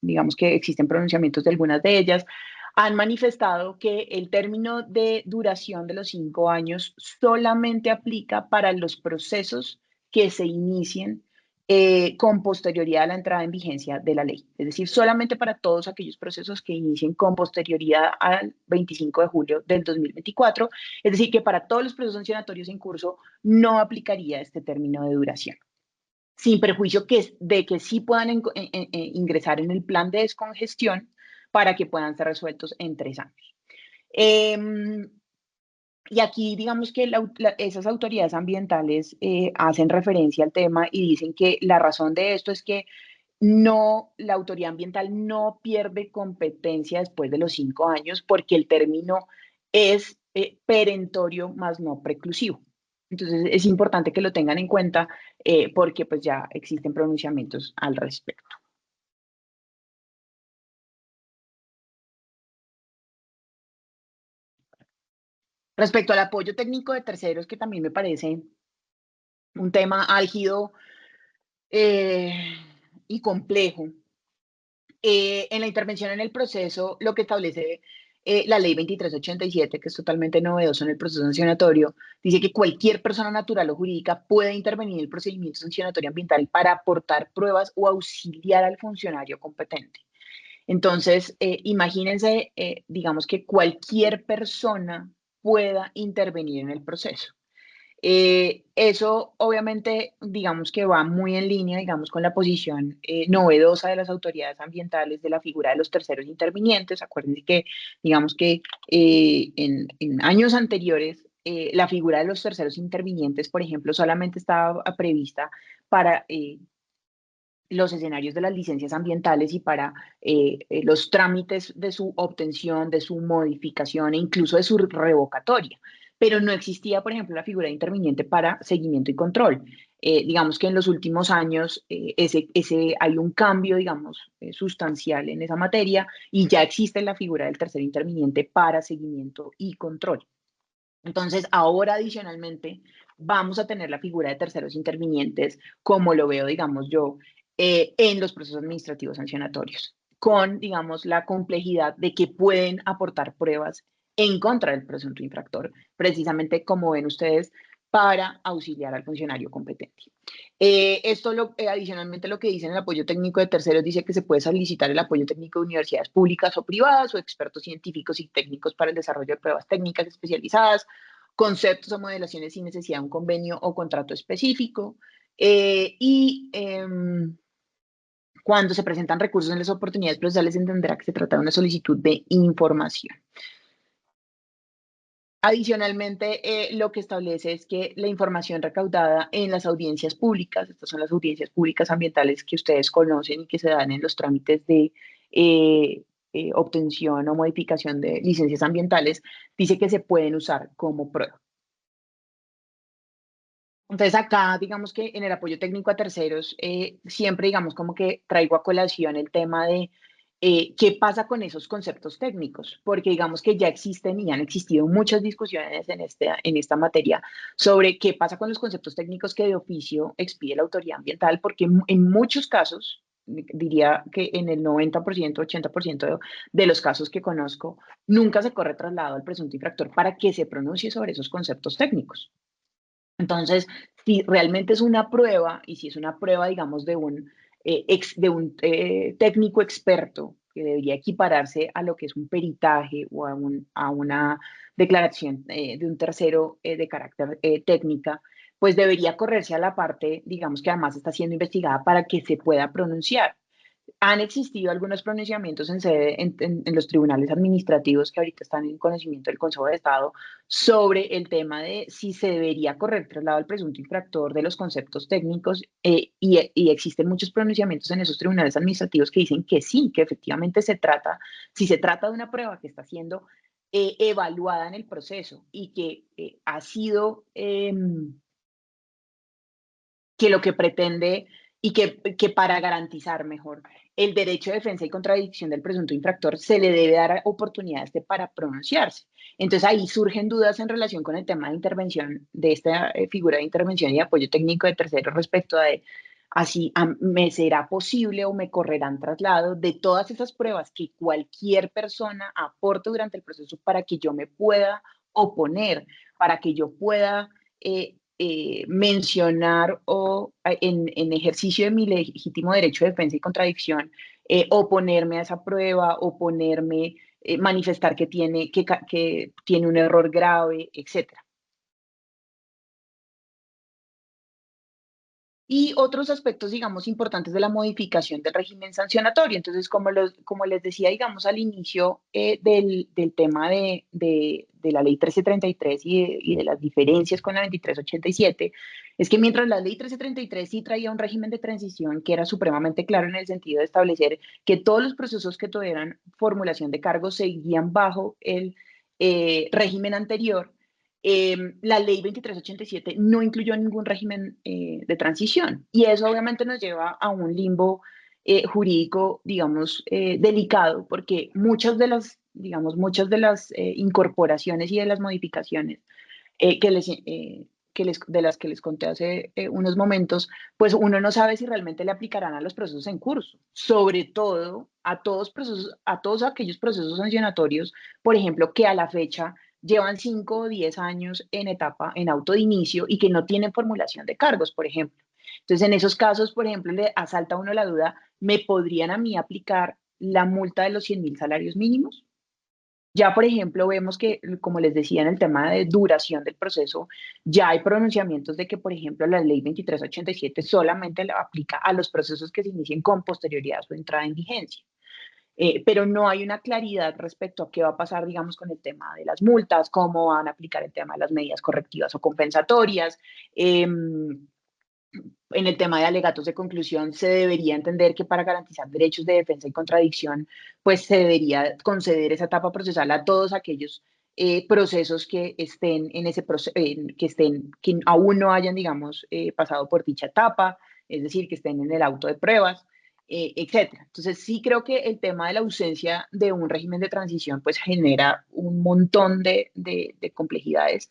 digamos que existen pronunciamientos de algunas de ellas, han manifestado que el término de duración de los 5 años solamente aplica para los procesos que se inicien con posterioridad a la entrada en vigencia de la ley. Es decir, solamente para todos aquellos procesos que inicien con posterioridad al 25 de julio del 2024. Es decir, que para todos los procesos sancionatorios en curso no aplicaría este término de duración, sin perjuicio de que sí puedan ingresar en el plan de descongestión para que puedan ser resueltos en 3 años. Y aquí, digamos que esas autoridades ambientales hacen referencia al tema y dicen que la razón de esto es que la autoridad ambiental no pierde competencia después de los 5 años, porque el término es perentorio más no preclusivo. Entonces es importante que lo tengan en cuenta porque pues ya existen pronunciamientos al respecto. Respecto al apoyo técnico de terceros, que también me parece un tema álgido eh, y complejo, en la intervención en el proceso, lo que establece la ley 2387, que es totalmente novedoso en el proceso sancionatorio, dice que cualquier persona natural o jurídica puede intervenir en el procedimiento sancionatorio ambiental para aportar pruebas o auxiliar al funcionario competente. Entonces, imagínense, digamos que cualquier persona pueda intervenir en el proceso. Eso obviamente, digamos que va muy en línea, digamos, con la posición novedosa de las autoridades ambientales de la figura de los terceros intervinientes. Acuérdense que, digamos que en años anteriores, la figura de los terceros intervinientes, por ejemplo, solamente estaba prevista para los escenarios de las licencias ambientales y para los trámites de su obtención, de su modificación e incluso de su revocatoria. Pero no existía, por ejemplo, la figura de interviniente para seguimiento y control. Digamos que en los últimos años hay un cambio, digamos, sustancial en esa materia y ya existe la figura del tercer interviniente para seguimiento y control. Entonces, ahora adicionalmente vamos a tener la figura de terceros intervinientes, como lo veo, digamos yo, en los procesos administrativos sancionatorios, con, digamos, la complejidad de que pueden aportar pruebas en contra del presunto infractor, precisamente como ven ustedes, para auxiliar al funcionario competente. Adicionalmente, lo que dice en el apoyo técnico de terceros dice que se puede solicitar el apoyo técnico de universidades públicas o privadas o expertos científicos y técnicos para el desarrollo de pruebas técnicas especializadas, conceptos o modelaciones sin necesidad de un convenio o contrato específico. Cuando se presentan recursos en las oportunidades procesales, se entenderá que se trata de una solicitud de información. Adicionalmente, lo que establece es que la información recaudada en las audiencias públicas, estas son las audiencias públicas ambientales que ustedes conocen y que se dan en los trámites de obtención o modificación de licencias ambientales, dice que se pueden usar como prueba. Entonces acá, digamos que en el apoyo técnico a terceros, siempre digamos como que traigo a colación el tema de qué pasa con esos conceptos técnicos, porque digamos que ya existen y han existido muchas discusiones en esta materia sobre qué pasa con los conceptos técnicos que de oficio expide la autoridad ambiental, porque en muchos casos, diría que en el 90%, 80% de los casos que conozco, nunca se corre traslado al presunto infractor para que se pronuncie sobre esos conceptos técnicos. Entonces, si realmente es una prueba y si es una prueba, digamos, de un técnico experto que debería equipararse a lo que es un peritaje o a una declaración de un tercero de carácter técnica, pues debería correrse a la parte, digamos, que además está siendo investigada para que se pueda pronunciar. Han existido algunos pronunciamientos en los tribunales administrativos que ahorita están en conocimiento del Consejo de Estado sobre el tema de si se debería correr traslado al presunto infractor de los conceptos técnicos y existen muchos pronunciamientos en esos tribunales administrativos que dicen que sí, que efectivamente si se trata de una prueba que está siendo evaluada en el proceso y que ha sido que lo que pretende y que para garantizar mejor el derecho de defensa y contradicción del presunto infractor se le debe dar oportunidad a este para pronunciarse. Entonces ahí surgen dudas en relación con el tema de intervención, de esta figura de intervención y apoyo técnico de terceros respecto a así me será posible o me correrán traslado de todas esas pruebas que cualquier persona aporte durante el proceso para que yo me pueda oponer, para que yo pueda mencionar o en ejercicio de mi legítimo derecho de defensa y contradicción, oponerme a esa prueba, oponerme, manifestar que tiene un error grave, etcétera. Y otros aspectos, digamos, importantes de la modificación del régimen sancionatorio. Entonces, como les decía, digamos, al inicio del tema de la ley 1333 y de las diferencias con la 2387, es que mientras la ley 1333 sí traía un régimen de transición que era supremamente claro en el sentido de establecer que todos los procesos que tuvieran formulación de cargos seguían bajo el régimen anterior, La ley 2387 no incluyó ningún régimen de transición y eso obviamente nos lleva a un limbo jurídico, digamos, delicado, porque muchas de las incorporaciones y de las modificaciones eh, que les, eh, de las que les conté hace unos momentos, pues uno no sabe si realmente le aplicarán a los procesos en curso, sobre todo a todos aquellos procesos sancionatorios, por ejemplo, que a la fecha llevan 5 o 10 años en etapa, en auto de inicio y que no tienen formulación de cargos, por ejemplo. Entonces, en esos casos, por ejemplo, le asalta a uno la duda, ¿me podrían a mí aplicar la multa de los 100.000 salarios mínimos? Ya, por ejemplo, vemos que, como les decía, en el tema de duración del proceso, ya hay pronunciamientos de que, por ejemplo, la ley 2387 solamente la aplica a los procesos que se inicien con posterioridad a su entrada en vigencia. Pero no hay una claridad respecto a qué va a pasar, digamos, con el tema de las multas, cómo van a aplicar el tema de las medidas correctivas o compensatorias. En el tema de alegatos de conclusión, se debería entender que para garantizar derechos de defensa y contradicción, pues se debería conceder esa etapa procesal a todos aquellos procesos que estén en ese que aún no hayan, digamos, pasado por dicha etapa, es decir, que estén en el auto de pruebas, etcétera. Entonces, sí creo que el tema de la ausencia de un régimen de transición, pues genera un montón de complejidades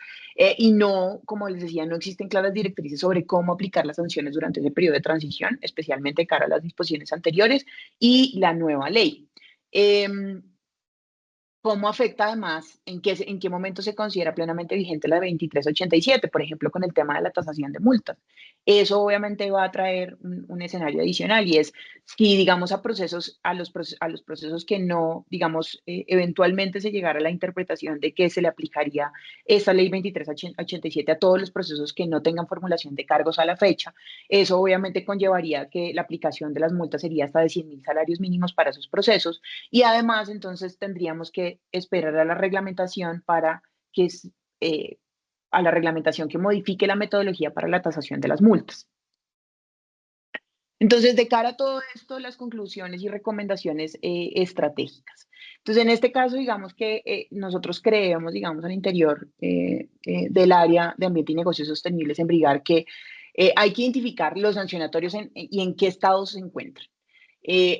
y no, como les decía, no existen claras directrices sobre cómo aplicar las sanciones durante ese periodo de transición, especialmente cara a las disposiciones anteriores y la nueva ley. Eh, ¿Cómo afecta además, en qué momento se considera plenamente vigente la 2387, por ejemplo, con el tema de la tasación de multas? Eso obviamente va a traer un escenario adicional y es si, digamos, a los procesos que no, digamos, eventualmente se llegara a la interpretación de que se le aplicaría esa ley 2387 a todos los procesos que no tengan formulación de cargos a la fecha, eso obviamente conllevaría que la aplicación de las multas sería hasta de 100.000 salarios mínimos para esos procesos y además, entonces, tendríamos que esperar a la reglamentación para que eh, a la reglamentación que modifique la metodología para la tasación de las multas. Entonces, de cara a todo esto, las conclusiones y recomendaciones estratégicas. Entonces, en este caso, digamos que nosotros creemos, digamos, al interior del área de ambiente y negocios sostenibles en Brigar, que hay que identificar los sancionatorios y en qué estado se encuentran.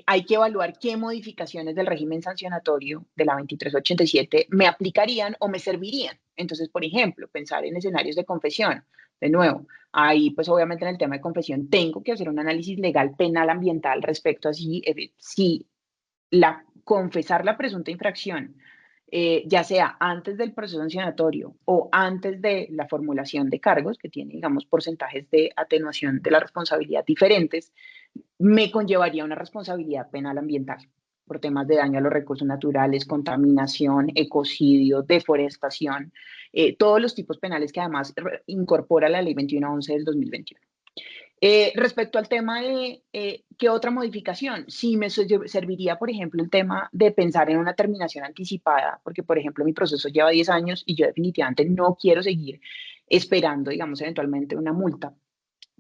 Hay que evaluar qué modificaciones del régimen sancionatorio de la 2387 me aplicarían o me servirían. Entonces, por ejemplo, pensar en escenarios de confesión. De nuevo, ahí pues obviamente en el tema de confesión tengo que hacer un análisis legal penal ambiental respecto a si confesar la presunta infracción, ya sea antes del proceso sancionatorio o antes de la formulación de cargos, que tiene, digamos, porcentajes de atenuación de la responsabilidad diferentes, me conllevaría una responsabilidad penal ambiental por temas de daño a los recursos naturales, contaminación, ecocidio, deforestación, todos los tipos penales que además incorpora la ley 2111 del 2021. Respecto al tema de qué otra modificación, sí me serviría, por ejemplo, el tema de pensar en una terminación anticipada, porque, por ejemplo, mi proceso lleva 10 años y yo definitivamente no quiero seguir esperando, digamos, eventualmente una multa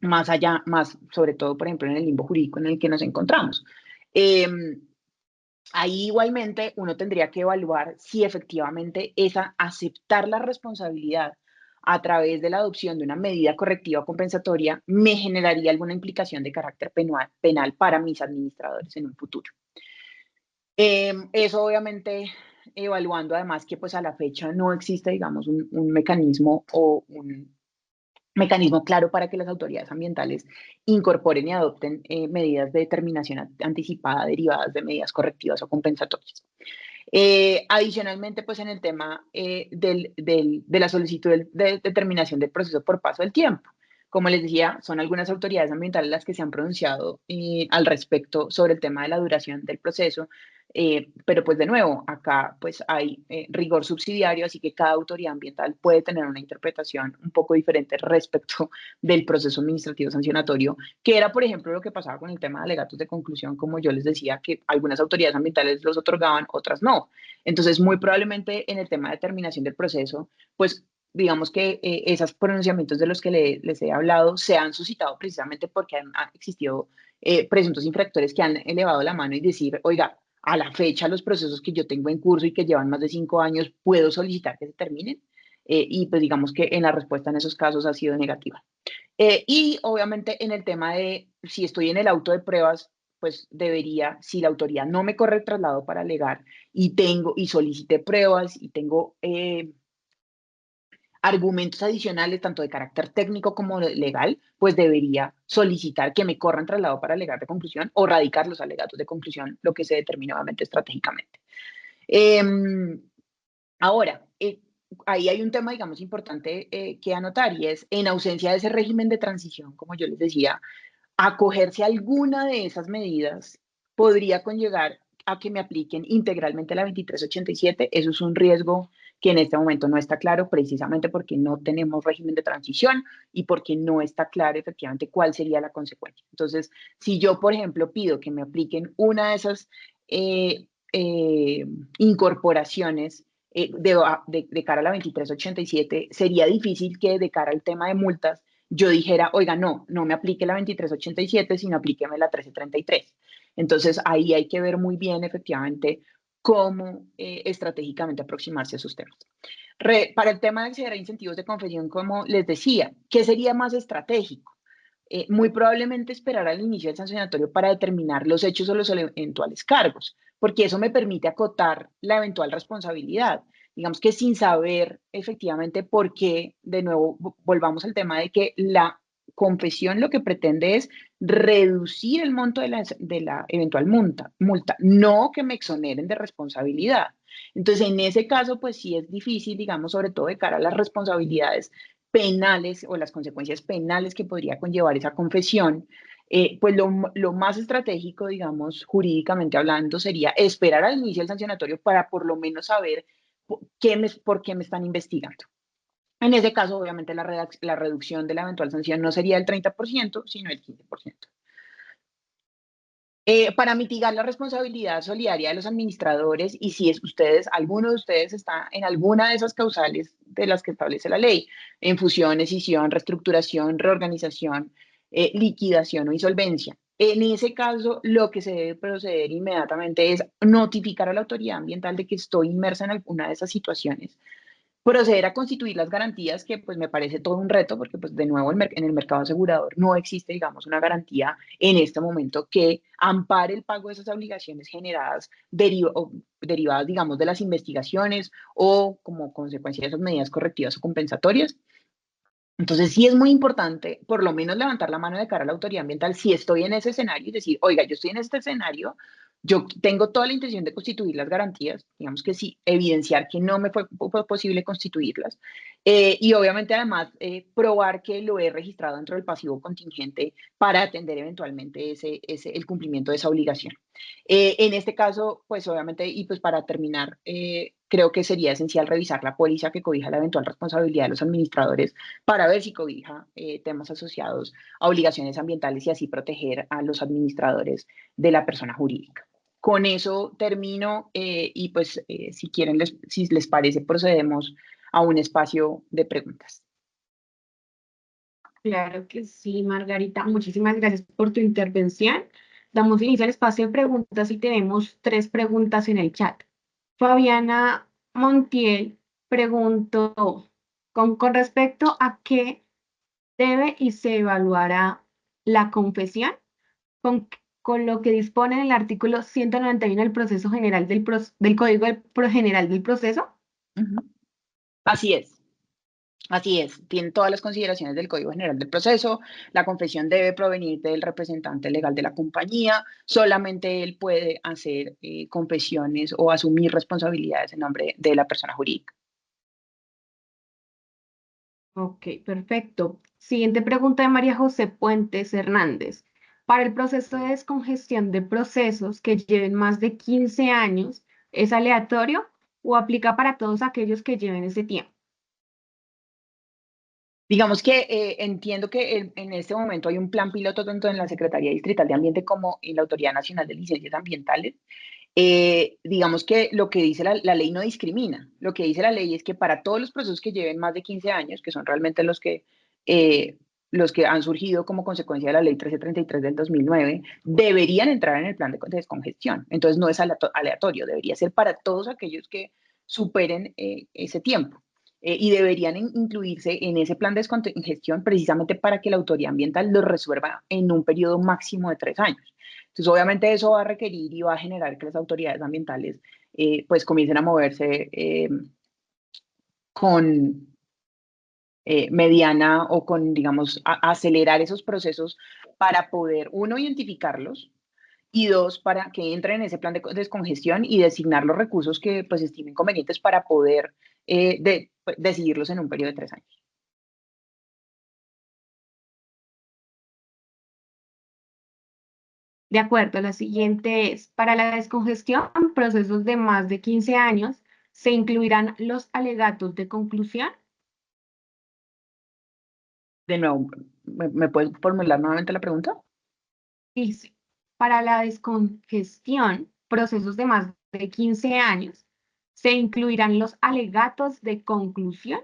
más allá, más sobre todo, por ejemplo, en el limbo jurídico en el que nos encontramos. Eh, Ahí igualmente uno tendría que evaluar si efectivamente esa aceptar la responsabilidad a través de la adopción de una medida correctiva compensatoria me generaría alguna implicación de carácter penal para mis administradores en un futuro. Eso obviamente evaluando además que pues a la fecha no existe, digamos, un mecanismo o un mecanismo claro para que las autoridades ambientales incorporen y adopten medidas de determinación anticipada derivadas de medidas correctivas o compensatorias. Adicionalmente, pues en el tema de la solicitud de determinación del proceso por paso del tiempo. Como les decía, son algunas autoridades ambientales las que se han pronunciado al respecto sobre el tema de la duración del proceso, pero pues de nuevo, acá pues hay rigor subsidiario, así que cada autoridad ambiental puede tener una interpretación un poco diferente respecto del proceso administrativo sancionatorio, que era, por ejemplo, lo que pasaba con el tema de alegatos de conclusión, como yo les decía, que algunas autoridades ambientales los otorgaban, otras no. Entonces, muy probablemente en el tema de terminación del proceso, pues digamos que esos pronunciamientos de los que les he hablado se han suscitado precisamente porque han existido presuntos infractores que han elevado la mano y decir, oiga, a la fecha los procesos que yo tengo en curso y que llevan más de 5 años, ¿puedo solicitar que se terminen? y pues digamos que en la respuesta en esos casos ha sido negativa. Y obviamente en el tema de si estoy en el auto de pruebas, pues debería, si la autoridad no me corre el traslado para alegar y solicité pruebas y tengo argumentos adicionales, tanto de carácter técnico como legal, pues debería solicitar que me corran traslado para alegar de conclusión o radicar los alegatos de conclusión, lo que se determine obviamente estratégicamente. Eh, Ahora, ahí hay un tema, digamos, importante que anotar y es, en ausencia de ese régimen de transición, como yo les decía, acogerse a alguna de esas medidas podría conllevar a que me apliquen integralmente la 2387. Eso es un riesgo que en este momento no está claro, precisamente porque no tenemos régimen de transición y porque no está claro efectivamente cuál sería la consecuencia. Entonces, si yo, por ejemplo, pido que me apliquen una de esas eh, eh, incorporaciones de cara a la 2387, sería difícil que de cara al tema de multas yo dijera, oiga, no me aplique la 2387, sino aplíqueme la 1333. Entonces, ahí hay que ver muy bien, efectivamente, cómo estratégicamente aproximarse a esos temas. Para el tema de acceder a incentivos de confesión, como les decía, ¿qué sería más estratégico? Muy probablemente esperar al inicio del sancionatorio para determinar los hechos o los eventuales cargos, porque eso me permite acotar la eventual responsabilidad. Digamos que sin saber efectivamente por qué, de nuevo, volvamos al tema de que la confesión lo que pretende es reducir el monto de la eventual multa, no que me exoneren de responsabilidad. Entonces, en ese caso, pues sí es difícil, digamos, sobre todo de cara a las responsabilidades penales o las consecuencias penales que podría conllevar esa confesión, pues lo más estratégico, digamos, jurídicamente hablando, sería esperar al inicio del sancionatorio para por lo menos saber por qué me están investigando. En ese caso, obviamente, la reducción de la eventual sanción no sería el 30%, sino el 15%. Para mitigar la responsabilidad solidaria de los administradores y si alguno de ustedes está en alguna de esas causales de las que establece la ley, en fusión, escisión, reestructuración, reorganización, liquidación o insolvencia. En ese caso, lo que se debe proceder inmediatamente es notificar a la autoridad ambiental de que estoy inmersa en alguna de esas situaciones, proceder a constituir las garantías, que pues me parece todo un reto, porque pues de nuevo en el mercado asegurador no existe, digamos, una garantía en este momento que ampare el pago de esas obligaciones generadas derivadas, digamos, de las investigaciones o como consecuencia de esas medidas correctivas o compensatorias. Entonces sí es muy importante por lo menos levantar la mano de cara a la autoridad ambiental si estoy en ese escenario y decir, oiga, yo estoy en este escenario, yo tengo toda la intención de constituir las garantías, digamos que sí, evidenciar que no me fue posible constituirlas y obviamente además probar que lo he registrado dentro del pasivo contingente para atender eventualmente el cumplimiento de esa obligación. En este caso, pues obviamente, y pues para terminar, creo que sería esencial revisar la póliza que cobija la eventual responsabilidad de los administradores para ver si cobija temas asociados a obligaciones ambientales y así proteger a los administradores de la persona jurídica. Con eso termino y pues si quieren, si les parece, procedemos a un espacio de preguntas. Claro que sí, Margarita. Muchísimas gracias por tu intervención. Damos inicio al espacio de preguntas y tenemos 3 preguntas en el chat. Fabiana Montiel preguntó, con respecto a qué debe y se evaluará la confesión con lo que dispone el artículo 191 del proceso general del Código General del Proceso. Uh -huh. Así es. Así es, tiene todas las consideraciones del Código General del Proceso, la confesión debe provenir del representante legal de la compañía, solamente él puede hacer confesiones o asumir responsabilidades en nombre de la persona jurídica. Ok, perfecto. Siguiente pregunta de María José Puentes Hernández. Para el proceso de descongestión de procesos que lleven más de 15 años, ¿es aleatorio o aplica para todos aquellos que lleven ese tiempo? Digamos que entiendo que en este momento hay un plan piloto tanto en la Secretaría Distrital de Ambiente como en la Autoridad Nacional de Licencias Ambientales. Digamos que lo que dice la ley no discrimina. Lo que dice la ley es que para todos los procesos que lleven más de 15 años, que son realmente los que han surgido como consecuencia de la ley 1333 del 2009, deberían entrar en el plan de descongestión. Entonces no es aleatorio, debería ser para todos aquellos que superen ese tiempo. y deberían incluirse en ese plan de descongestión precisamente para que la autoridad ambiental lo resuelva en un periodo máximo de 3 años. Entonces, obviamente eso va a requerir y va a generar que las autoridades ambientales pues comiencen a moverse con mediana o con, digamos, acelerar esos procesos para poder, uno, identificarlos y dos, para que entren en ese plan de descongestión y designar los recursos que pues estimen convenientes para poder decidirlos en un periodo de 3 años. De acuerdo, la siguiente es, para la descongestión, procesos de más de 15 años, se incluirán los alegatos de conclusión. De nuevo, ¿me puedes formular nuevamente la pregunta? Dice, para la descongestión, procesos de más de 15 años, se incluirán los alegatos de conclusión.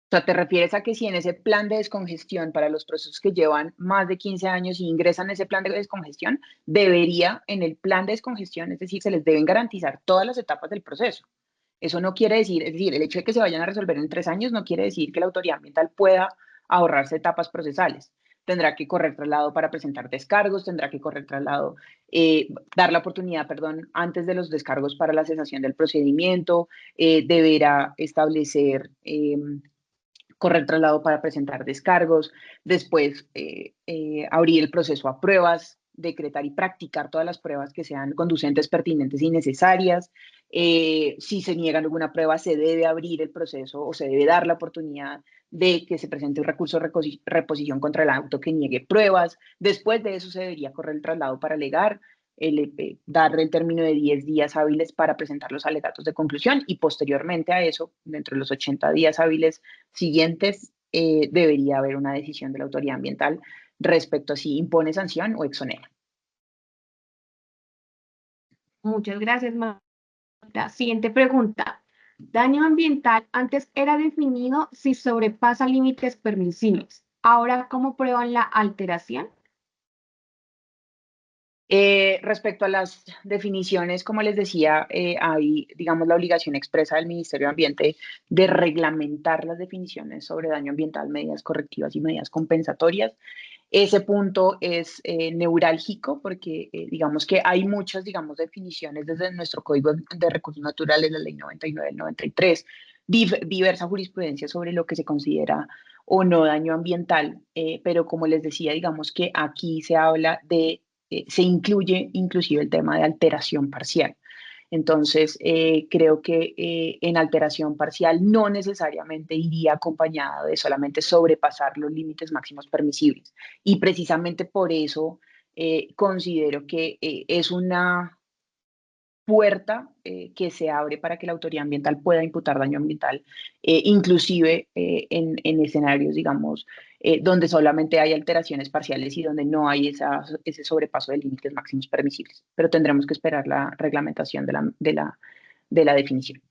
O sea, ¿te refieres a que si en ese plan de descongestión para los procesos que llevan más de 15 años y ingresan a ese plan de descongestión, debería en el plan de descongestión, es decir, se les deben garantizar todas las etapas del proceso? Eso no quiere decir, es decir, el hecho de que se vayan a resolver en 3 años no quiere decir que la autoridad ambiental pueda ahorrarse etapas procesales. Tendrá que correr traslado para presentar descargos, tendrá que correr traslado, dar la oportunidad, perdón, antes de los descargos para la cesación del procedimiento, deberá establecer correr traslado para presentar descargos, después abrir el proceso a pruebas, decretar y practicar todas las pruebas que sean conducentes, pertinentes y necesarias. Si se niega alguna prueba, se debe abrir el proceso o se debe dar la oportunidad de que se presente un recurso de reposición contra el auto que niegue pruebas. Después de eso se debería correr el traslado para alegar, darle el término de 10 días hábiles para presentar los alegatos de conclusión y posteriormente a eso, dentro de los 80 días hábiles siguientes, debería haber una decisión de la autoridad ambiental respecto a si impone sanción o exonera. Muchas gracias, Magda. Siguiente pregunta. Daño ambiental antes era definido si sobrepasa límites permisibles. Ahora, ¿cómo prueban la alteración? Respecto a las definiciones, como les decía, hay, digamos, la obligación expresa del Ministerio de Ambiente de reglamentar las definiciones sobre daño ambiental, medidas correctivas y medidas compensatorias. Ese punto es neurálgico porque digamos que hay muchas, digamos, definiciones desde nuestro Código de Recursos Naturales, la Ley 99 del 93, diversa jurisprudencia sobre lo que se considera o no daño ambiental, pero como les decía, digamos que aquí se habla de se incluye inclusive el tema de alteración parcial. Entonces, creo que en alteración parcial no necesariamente iría acompañada de solamente sobrepasar los límites máximos permisibles. Y precisamente por eso considero que es una puerta que se abre para que la autoridad ambiental pueda imputar daño ambiental, inclusive en escenarios, digamos, donde solamente hay alteraciones parciales y donde no hay ese sobrepaso de límites máximos permisibles. Pero tendremos que esperar la reglamentación de la definición.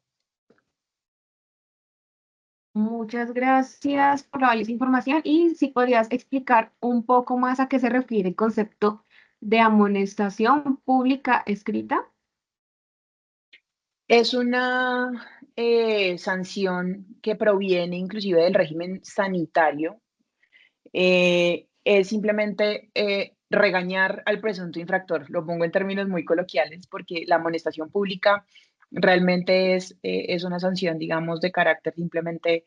Muchas gracias por la valiosa información y si podrías explicar un poco más a qué se refiere el concepto de amonestación pública escrita. Es una sanción que proviene inclusive del régimen sanitario. Es simplemente regañar al presunto infractor. Lo pongo en términos muy coloquiales porque la amonestación pública realmente es una sanción, digamos, de carácter simplemente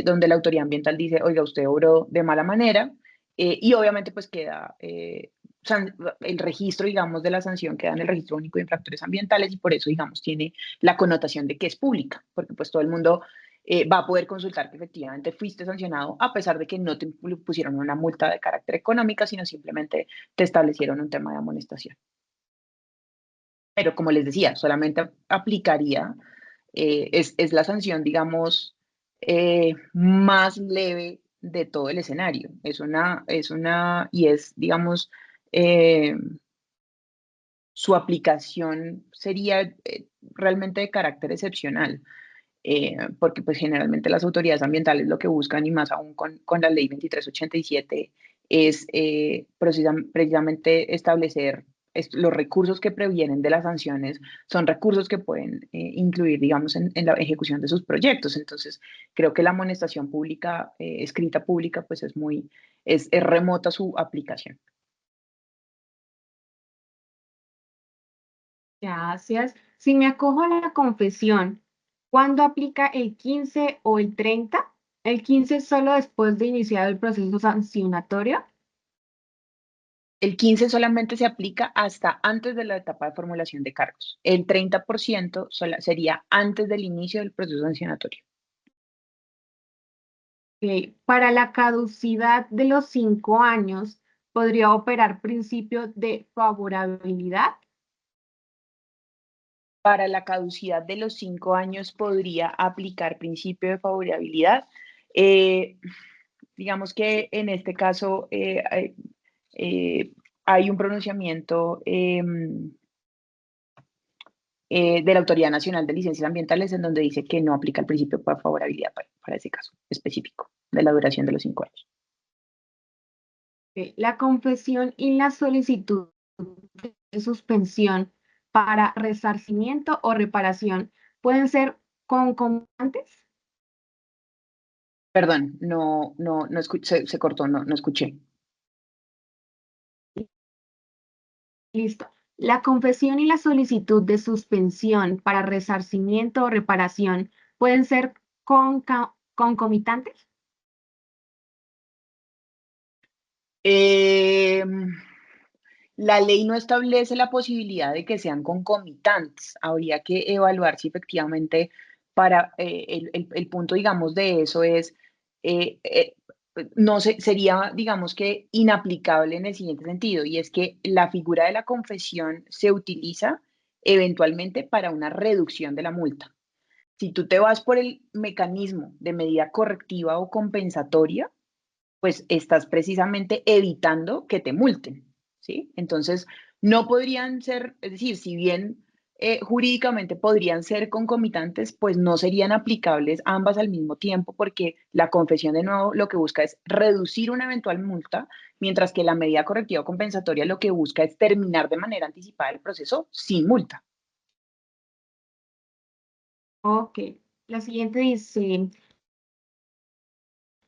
donde la autoridad ambiental dice, oiga, usted obró de mala manera y obviamente pues queda el registro, digamos, de la sanción queda en el registro único de infractores ambientales y por eso, digamos, tiene la connotación de que es pública, porque pues todo el mundo va a poder consultar que efectivamente fuiste sancionado, a pesar de que no te pusieron una multa de carácter económica, sino simplemente te establecieron un tema de amonestación. Pero como les decía, solamente aplicaría, es la sanción, digamos, más leve de todo el escenario. Y es, digamos, eh, su aplicación sería realmente de carácter excepcional porque pues generalmente las autoridades ambientales lo que buscan, y más aún con la ley 2387, es precisamente establecer los recursos que previenen de las sanciones son recursos que pueden incluir, digamos, en la ejecución de sus proyectos. Entonces, creo que la amonestación pública, escrita pública, pues es remota su aplicación. Gracias. Si me acojo a la confesión, ¿cuándo aplica el 15 o el 30? ¿El 15 solo después de iniciado el proceso sancionatorio? El 15 solamente se aplica hasta antes de la etapa de formulación de cargos. El 30% sería antes del inicio del proceso sancionatorio. Ok. Para la caducidad de los 5 años, ¿podría operar principio de favorabilidad? Para la caducidad de los 5 años podría aplicar principio de favorabilidad. Eh, digamos que en este caso eh, hay un pronunciamiento de la Autoridad Nacional de Licencias Ambientales en donde dice que no aplica el principio de favorabilidad para ese caso específico de la duración de los 5 años. Ok. La confesión y la solicitud de suspensión para resarcimiento o reparación pueden ser concomitantes. Perdón, no escuché, se cortó, no escuché. Listo. La confesión y la solicitud de suspensión para resarcimiento o reparación pueden ser concomitantes. Eh, la ley no establece la posibilidad de que sean concomitantes. Habría que evaluar si efectivamente el punto, digamos, de eso es, eh, eh, no sería, digamos que, inaplicable en el siguiente sentido, y es que la figura de la confesión se utiliza eventualmente para una reducción de la multa. Si tú te vas por el mecanismo de medida correctiva o compensatoria, pues estás precisamente evitando que te multen, ¿sí? Entonces, no podrían ser, es decir, si bien jurídicamente podrían ser concomitantes, pues no serían aplicables ambas al mismo tiempo, porque la confesión de nuevo lo que busca es reducir una eventual multa, mientras que la medida correctiva o compensatoria lo que busca es terminar de manera anticipada el proceso sin multa. Ok. La siguiente dice,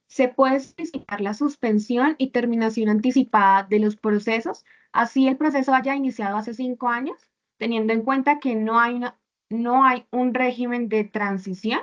¿se puede solicitar la suspensión y terminación anticipada de los procesos? Así el proceso haya iniciado hace 5 años, teniendo en cuenta que no hay un régimen de transición.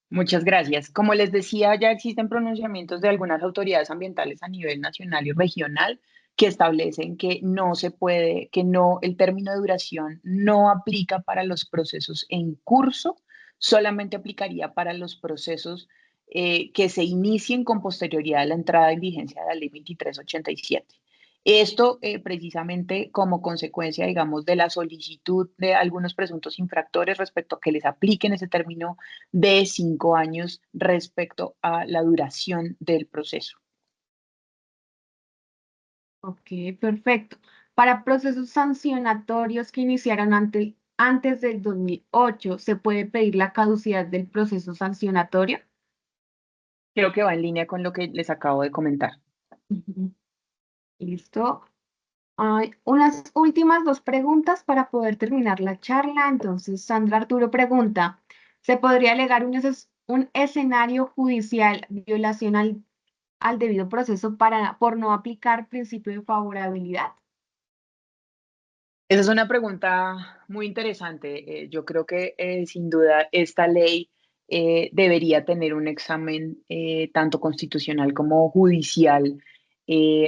Muchas gracias. Como les decía, ya existen pronunciamientos de algunas autoridades ambientales a nivel nacional y regional que establecen que no se puede, que no, el término de duración no aplica para los procesos en curso, solamente aplicaría para los procesos que se inicien con posterioridad a la entrada en vigencia de la Ley 2387. Esto precisamente como consecuencia, digamos, de la solicitud de algunos presuntos infractores respecto a que les apliquen ese término de 5 años respecto a la duración del proceso. Ok, perfecto. Para procesos sancionatorios que iniciaron antes del 2008, ¿se puede pedir la caducidad del proceso sancionatorio? Creo que va en línea con lo que les acabo de comentar. Ujú. Listo. Hay unas últimas dos preguntas para poder terminar la charla. Entonces, Sandra Arturo pregunta, ¿se podría alegar un escenario judicial violación al debido proceso por no aplicar principio de favorabilidad? Esa es una pregunta muy interesante. Yo creo que sin duda esta ley debería tener un examen tanto constitucional como judicial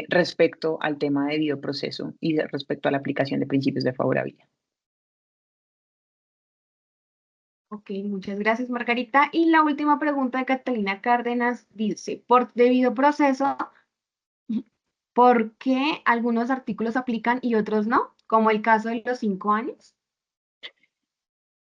respecto al tema de debido proceso y respecto a la aplicación de principios de favorabilidad. Ok, muchas gracias, Margarita. Y la última pregunta de Catalina Cárdenas dice, por debido proceso, ¿por qué algunos artículos aplican y otros no? Como el caso de los 5 años.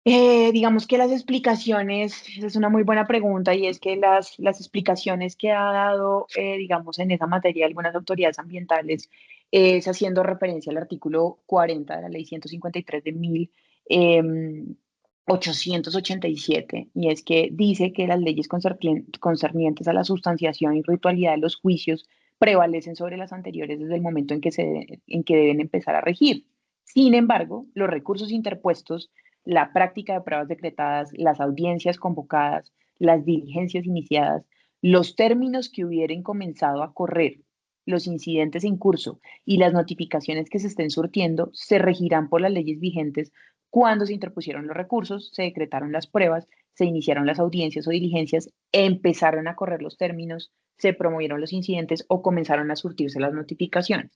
Digamos que las explicaciones, esa es una muy buena pregunta y es que las explicaciones que ha dado, digamos, en esa materia algunas autoridades ambientales es haciendo referencia al artículo 40 de la ley 153 de 1887 y es que dice que las leyes concernientes a la sustanciación y ritualidad de los juicios prevalecen sobre las anteriores desde el momento en que deben empezar a regir. Sin embargo, los recursos interpuestos, la práctica de pruebas decretadas, las audiencias convocadas, las diligencias iniciadas, los términos que hubieran comenzado a correr, los incidentes en curso y las notificaciones que se estén surtiendo se regirán por las leyes vigentes cuando se interpusieron los recursos, se decretaron las pruebas, se iniciaron las audiencias o diligencias, empezaron a correr los términos, se promovieron los incidentes o comenzaron a surtirse las notificaciones.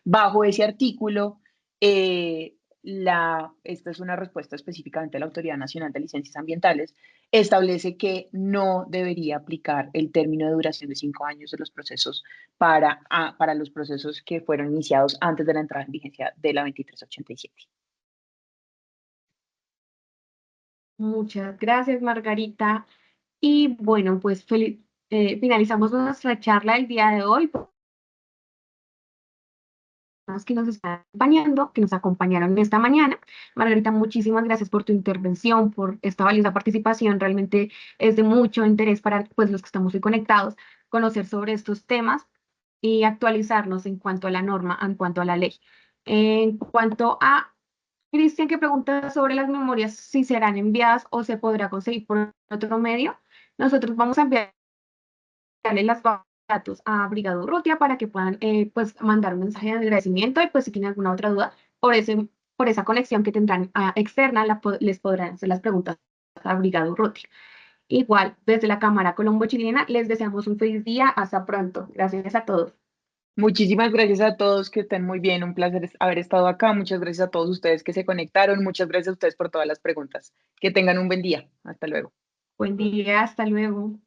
Bajo ese artículo, esta es una respuesta específicamente de la Autoridad Nacional de Licencias Ambientales, establece que no debería aplicar el término de duración de 5 años de los procesos para los procesos que fueron iniciados antes de la entrada en vigencia de la 2387. Muchas gracias, Margarita. Y bueno, pues finalizamos nuestra charla el día de hoy. Que nos están acompañando, que nos acompañaron esta mañana. Margarita, muchísimas gracias por tu intervención, por esta valiosa participación. Realmente es de mucho interés para pues, los que estamos hoy conectados, conocer sobre estos temas y actualizarnos en cuanto a la norma, en cuanto a la ley. En cuanto a Cristian, que pregunta sobre las memorias, si serán enviadas o se podrá conseguir por otro medio, nosotros vamos a enviar las datos a Brigada Urrutia para que puedan pues mandar un mensaje de agradecimiento y pues si tienen alguna otra duda por esa conexión que tendrán externa les podrán hacer las preguntas a Brigada Urrutia. Igual, desde la Cámara Colombo Chilena les deseamos un feliz día. Hasta pronto. Gracias a todos. Muchísimas gracias a todos, que estén muy bien. Un placer haber estado acá. Muchas gracias a todos ustedes que se conectaron. Muchas gracias a ustedes por todas las preguntas. Que tengan un buen día. Hasta luego. Buen día. Hasta luego.